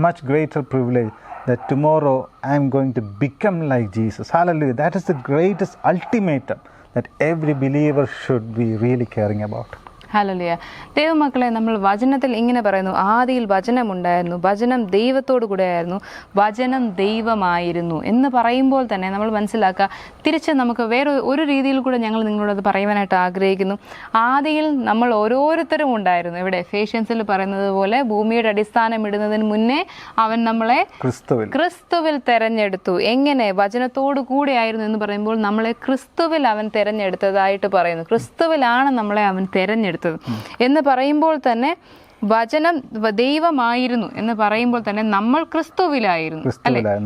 much greater privilege that tomorrow I am going to become like Jesus. Hallelujah. That is the greatest ultimatum that every believer should be really caring about. Hallelujah. ദൈവമക്കളെ, നമ്മൾ വചനത്തിൽ ഇങ്ങനെ പറയുന്നു, ആദിയിൽ വചനമുണ്ടായിരുന്നു, വചനം ദൈവത്തോടു കൂടെ ആയിരുന്നു, വചനം ദൈവമായിരുന്നു എന്ന് പറയുമ്പോൾ തന്നെ നമ്മൾ മനസ്സിലാക്കുക, തിരിച്ച് നമുക്ക് വേറെ ഒരു രീതിയിൽ കൂടെ ഞങ്ങൾ നിങ്ങളോട് പറയുവാനായിട്ട് ആഗ്രഹിക്കുന്നു. ആദിയിൽ നമ്മൾ ഓരോരുത്തരും ഉണ്ടായിരുന്നു. ഇവിടെ എഫേഷ്യൻസിൽ പറയുന്നത് പോലെ ഭൂമിയുടെ അടിസ്ഥാനം ഇടുന്നതിന് മുന്നേ അവൻ നമ്മളെ ക്രിസ്തുവിൽ തെരഞ്ഞെടുത്തു. എങ്ങനെ? വചനത്തോടു കൂടെ ആയിരുന്നു എന്ന് പറയുമ്പോൾ നമ്മളെ ക്രിസ്തുവിൽ അവൻ തെരഞ്ഞെടുത്തതായിട്ട് പറയുന്നു. ക്രിസ്തുവിലാണ് നമ്മളെ അവൻ തെരഞ്ഞെടുത്തത് എന്ന് പറയുമ്പോൾ തന്നെ വചനം ദൈവമായിരുന്നു എന്ന് പറയുമ്പോൾ തന്നെ നമ്മൾ ക്രിസ്തുവിലായിരുന്നു,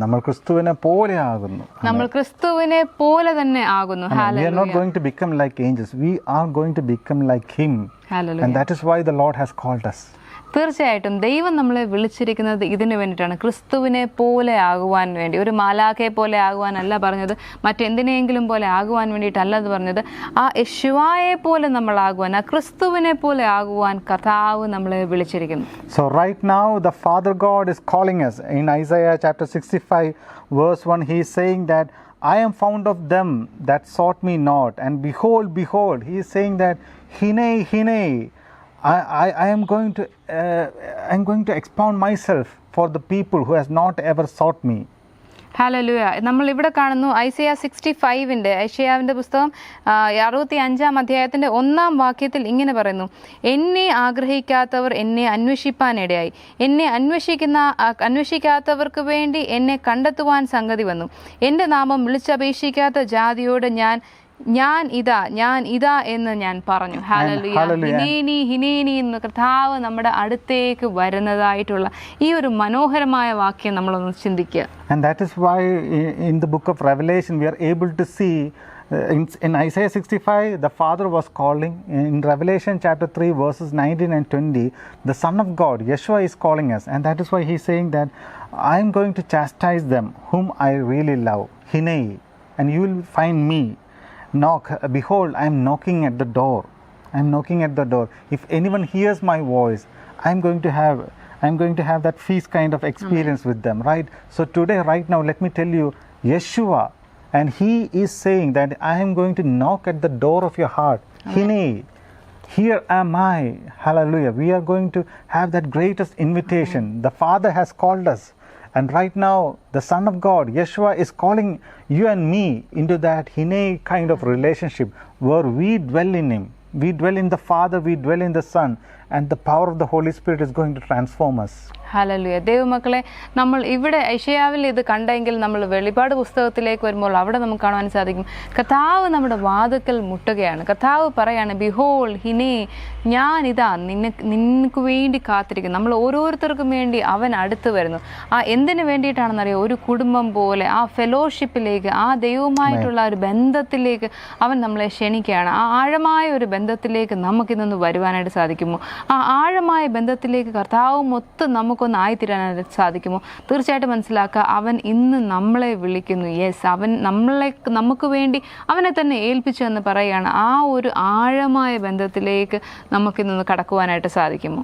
നമ്മൾ ക്രിസ്തുവിനെ പോലെ ആകുന്നു, നമ്മൾ ക്രിസ്തുവിനെ പോലെ തന്നെ ആകുന്നു. We are not going to become like angels, we are going to become like him. Hallelujah. And that is why the Lord has called us. തീർച്ചയായിട്ടും ദൈവം നമ്മളെ വിളിച്ചിരിക്കുന്നത് ഇതിനു വേണ്ടിയിട്ടാണ്, ക്രിസ്തുവിനെ പോലെ ആകുവാൻ വേണ്ടി. ഒരു മാലാഖയെ പോലെ ആകുവാനല്ല പറഞ്ഞത്, മറ്റെന്തിനെങ്കിലും പോലെ ആകുവാൻ വേണ്ടിയിട്ടല്ല അത് പറഞ്ഞത്. ആ യേശുവായെ പോലെ നമ്മളാകുവാൻ, ആ ക്രിസ്തുവിനെ പോലെ ആകുവാൻ കർത്താവ് നമ്മളെ വിളിച്ചിരിക്കുന്നു. So right now the Father God is calling us. In Isaiah chapter 65 verse 1, he is saying that I am found of them that sought me not, and behold, he is saying that Hine, I am going to expound myself for the people who has not ever sought me. Hallelujah. നമ്മൾ ഇവിടെ കാണുന്നു ഐസയ 65 ഐശയ്യാവിൻ്റെ പുസ്തകം 65 അധ്യായത്തിൻ്റെ 1 വാക്യത്തിൽ ഇങ്ങനെ പറയുന്നു, എന്നെ ആഗ്രഹിക്കാത്തവർ എന്നെ അന്വേഷിപ്പാനിടയായി, എന്നെ അന്വേഷിക്കാത്തവർക്ക് വേണ്ടി എന്നെ കണ്ടെത്തുവാൻ സംഗതി വന്നു. എൻ്റെ നാമം വിളിച്ചപേക്ഷിക്കാത്ത ജാതിയോട് ഞാൻ ഇതാ എന്ന് ഞാൻ പറഞ്ഞു. ഹല്ലേലൂയ. ഹിനേനി എന്ന് കർത്താവ് നമ്മുടെ അടുത്തേക്ക് വരുന്നതായിട്ടുള്ള ഈ ഒരു മനോഹരമായ വാക്യം നമ്മളൊന്ന് ചിന്തിക്കുക. And that is why in the book of Revelation we are able to see in Isaiah 65 the Father was calling. In Revelation chapter 3 verses 19 and 20 the Son of God Yeshua is calling us, and that is why he is saying that I am going to chastise them whom I really love, Hine, and you will find me. knock, behold, I am knocking at the door. I am knocking at the door. If anyone hears my voice, I am going to have that feast kind of experience with them, right? So today, right now, let me tell you, Yeshua, and he is saying that I am going to knock at the door of your heart. Hinei, here am I. Hallelujah. We are going to have that greatest invitation. The Father has called us. And right now, the Son of God, Yeshua, is calling you and me into that Hinei kind of relationship where we dwell in Him. We dwell in the Father, we dwell in the Son, and the power of the Holy Spirit is going to transform us. Hallelujah. ദൈവമക്കളെ, നമ്മൾ ഇവിടെ യശയ്യാവിൽ ഇത് കണ്ടെങ്കിൽ നമ്മൾ വെളിപാട് പുസ്തകത്തിലേക്ക് വരുമ്പോൾ അവിടെ നമുക്ക് കാണുവാൻ സാധിക്കും, കർത്താവ് നമ്മുടെ വാതിൽക്കൽ മുട്ടുകയാണ്. കർത്താവ് പറയാണ്, ബിഹോൾ ഹിനേ, ഞാനിതാ നിനക്ക് വേണ്ടി കാത്തിരിക്കുന്നു. നമ്മൾ ഓരോരുത്തർക്കും വേണ്ടി അവൻ അടുത്ത് വരുന്നു. എന്തിനു വേണ്ടിയിട്ടാണെന്നറിയോ? ഒരു കുടുംബം പോലെ ആ ഫെലോഷിപ്പിലേക്ക്, ആ ദൈവവുമായിട്ടുള്ള ഒരു ബന്ധത്തിലേക്ക് അവൻ നമ്മളെ ക്ഷണിക്കുകയാണ്. ആ ആഴമായ ഒരു ബന്ധത്തിലേക്ക് നമുക്കിന്നൊന്ന് വരുവാനായിട്ട് സാധിക്കുമോ? ആ ആഴമായ ബന്ധത്തിലേക്ക് കർത്താവും ഒത്ത് നമുക്കൊന്ന് ആയിത്തീരാനായിട്ട് സാധിക്കുമോ? തീർച്ചയായിട്ടും മനസ്സിലാക്കുക, അവൻ ഇന്ന് നമ്മളെ വിളിക്കുന്നു. യെസ്, അവൻ നമുക്ക് വേണ്ടി അവനെ തന്നെ ഏൽപ്പിച്ചു എന്ന് പറയുകയാണ്. ആ ഒരു ആഴമായ ബന്ധത്തിലേക്ക് നമുക്കിന്നൊന്ന് കടക്കുവാനായിട്ട് സാധിക്കുമോ?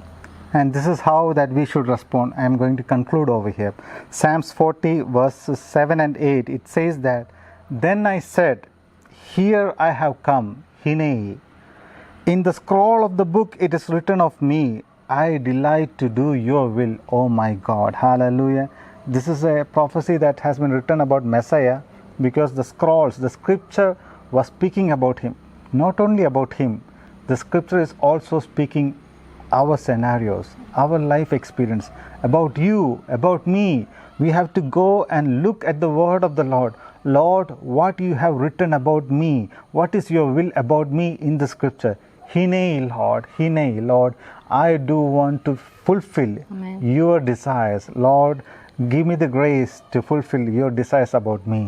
And this is how that we should respond. I am going to conclude over here. Psalms 40 verses 7 and 8, it says that, then I said, here I have come, Hinei. In the scroll of the book it is written of me, I delight to do your will, O my God. Hallelujah. This is a prophecy that has been written about Messiah, because the scrolls, the scripture was speaking about him. Not only about him, the scripture is also speaking our scenarios, our life experience, about you, about me. We have to go and look at the word of the Lord. Lord, what you have written about me, what is your will about me in the scripture? Hinei, Lord, Hinei, Lord, I do want to fulfill your desires. Lord, give me the grace to fulfill your desires about me.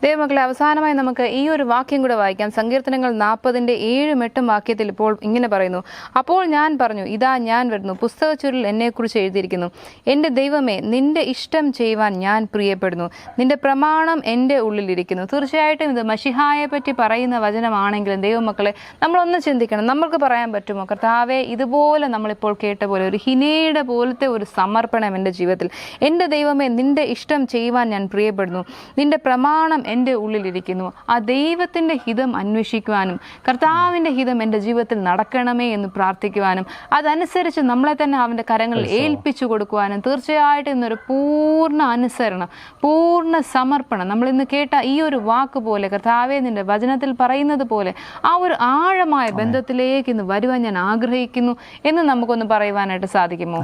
ദൈവമക്കളെ, അവസാനമായി നമുക്ക് ഈ ഒരു വാക്യം കൂടെ വായിക്കാം. സങ്കീർത്തനങ്ങൾ 40:7-8 വാക്യത്തിൽ ഇപ്പോൾ ഇങ്ങനെ പറയുന്നു, അപ്പോൾ ഞാൻ പറഞ്ഞു, ഇതാ ഞാൻ വരുന്നു, പുസ്തകച്ചുരുളിൽ എന്നെക്കുറിച്ച് എഴുതിയിരിക്കുന്നു. എൻ്റെ ദൈവമേ, നിന്റെ ഇഷ്ടം ചെയ്യുവാൻ ഞാൻ പ്രിയപ്പെടുന്നു, നിന്റെ പ്രമാണം എൻ്റെ ഉള്ളിലിരിക്കുന്നു. തീർച്ചയായിട്ടും ഇത് മശിഹായെ പറ്റി പറയുന്ന വചനമാണെങ്കിലും ദൈവമക്കളെ, നമ്മളൊന്ന് ചിന്തിക്കണം. നമ്മൾക്ക് പറയാൻ പറ്റുമോ, കർത്താവേ, ഇതുപോലെ നമ്മളിപ്പോൾ കേട്ട പോലെ ഒരു ഹിനയുടെ പോലത്തെ ഒരു സമർപ്പണം എൻ്റെ ജീവിതത്തിൽ. എൻ്റെ ദൈവമേ, നിന്റെ ഇഷ്ടം ചെയ്യുവാൻ ഞാൻ പ്രിയപ്പെടുന്നു, നിന്റെ പ്രമാണം എൻ്റെ ഉള്ളിലിരിക്കുന്നു. ആ ദൈവത്തിൻ്റെ ഹിതം അന്വേഷിക്കുവാനും കർത്താവിൻ്റെ ഹിതം എൻ്റെ ജീവിതത്തിൽ നടക്കണമേ എന്ന് പ്രാർത്ഥിക്കുവാനും അതനുസരിച്ച് നമ്മളെ തന്നെ അവൻ്റെ കരങ്ങളിൽ ഏൽപ്പിച്ചു കൊടുക്കുവാനും തീർച്ചയായിട്ടും ഇന്നൊരു പൂർണ്ണ അനുസരണം, പൂർണ്ണ സമർപ്പണം, നമ്മളിന്ന് കേട്ട ഈ ഒരു വാക്ക് പോലെ, കർത്താവേ, നിൻ്റെ വചനത്തിൽ പറയുന്നത് പോലെ ആ ഒരു ആഴമായ ബന്ധത്തിലേക്ക് ഇന്ന് വരുവാൻ ഞാൻ ആഗ്രഹിക്കുന്നു എന്ന് നമുക്കൊന്ന് പറയുവാനായിട്ട് സാധിക്കുമോ?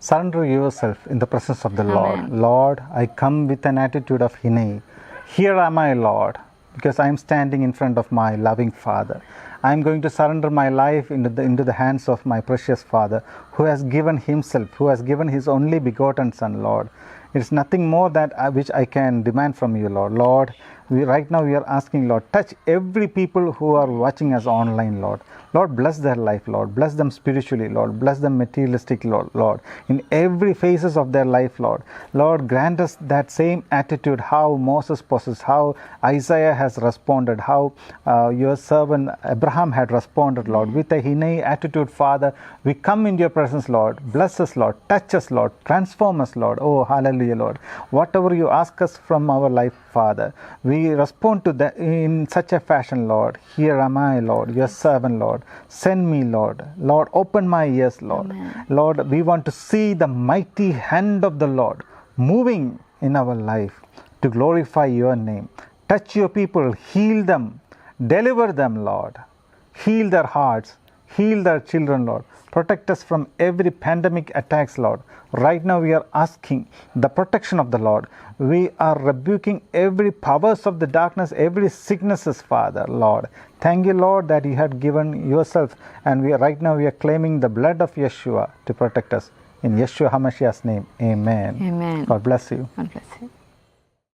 Surrender yourself in the presence of the Lord. Lord, I come with an attitude of Hinei. Here am I, Lord, because I am standing in front of my loving Father. I am going to surrender my life into the hands of my precious Father, who has given himself, who has given his only begotten Son, Lord. It is nothing more that which I can demand from you, Lord. Lord, right now we are asking, Lord, touch every people who are watching us online, Lord. Lord, bless their life, Lord. Bless them spiritually, Lord. Bless them materialistically, Lord. In every phases of their life, Lord. Lord, grant us that same attitude how Moses possessed, how Isaiah has responded, how your servant Abraham had responded, Lord. With a Hinei attitude, Father, we come into your presence, Lord. Bless us, Lord. Touch us, Lord. Transform us, Lord. Oh, hallelujah, Lord. Whatever you ask us from our life, Father, we respond to that in such a fashion, Lord. Here am I, Lord, your servant, Lord. Send me, Lord. Lord, open my ears, Lord. Amen. Lord, we want to see the mighty hand of the Lord moving in our life to glorify your name. Touch your people, heal them, deliver them, Lord. Heal their hearts, heal their children, Lord. Protect us from every pandemic attacks, Lord. Right now we are asking the protection of the Lord. We are rebuking every powers of the darkness, every sicknesses, Father, Lord. Thank you, Lord, that you had given yourself, and right now we are claiming the blood of Yeshua to protect us. In Yeshua HaMashiach's name, amen. Amen. God bless you. God bless you.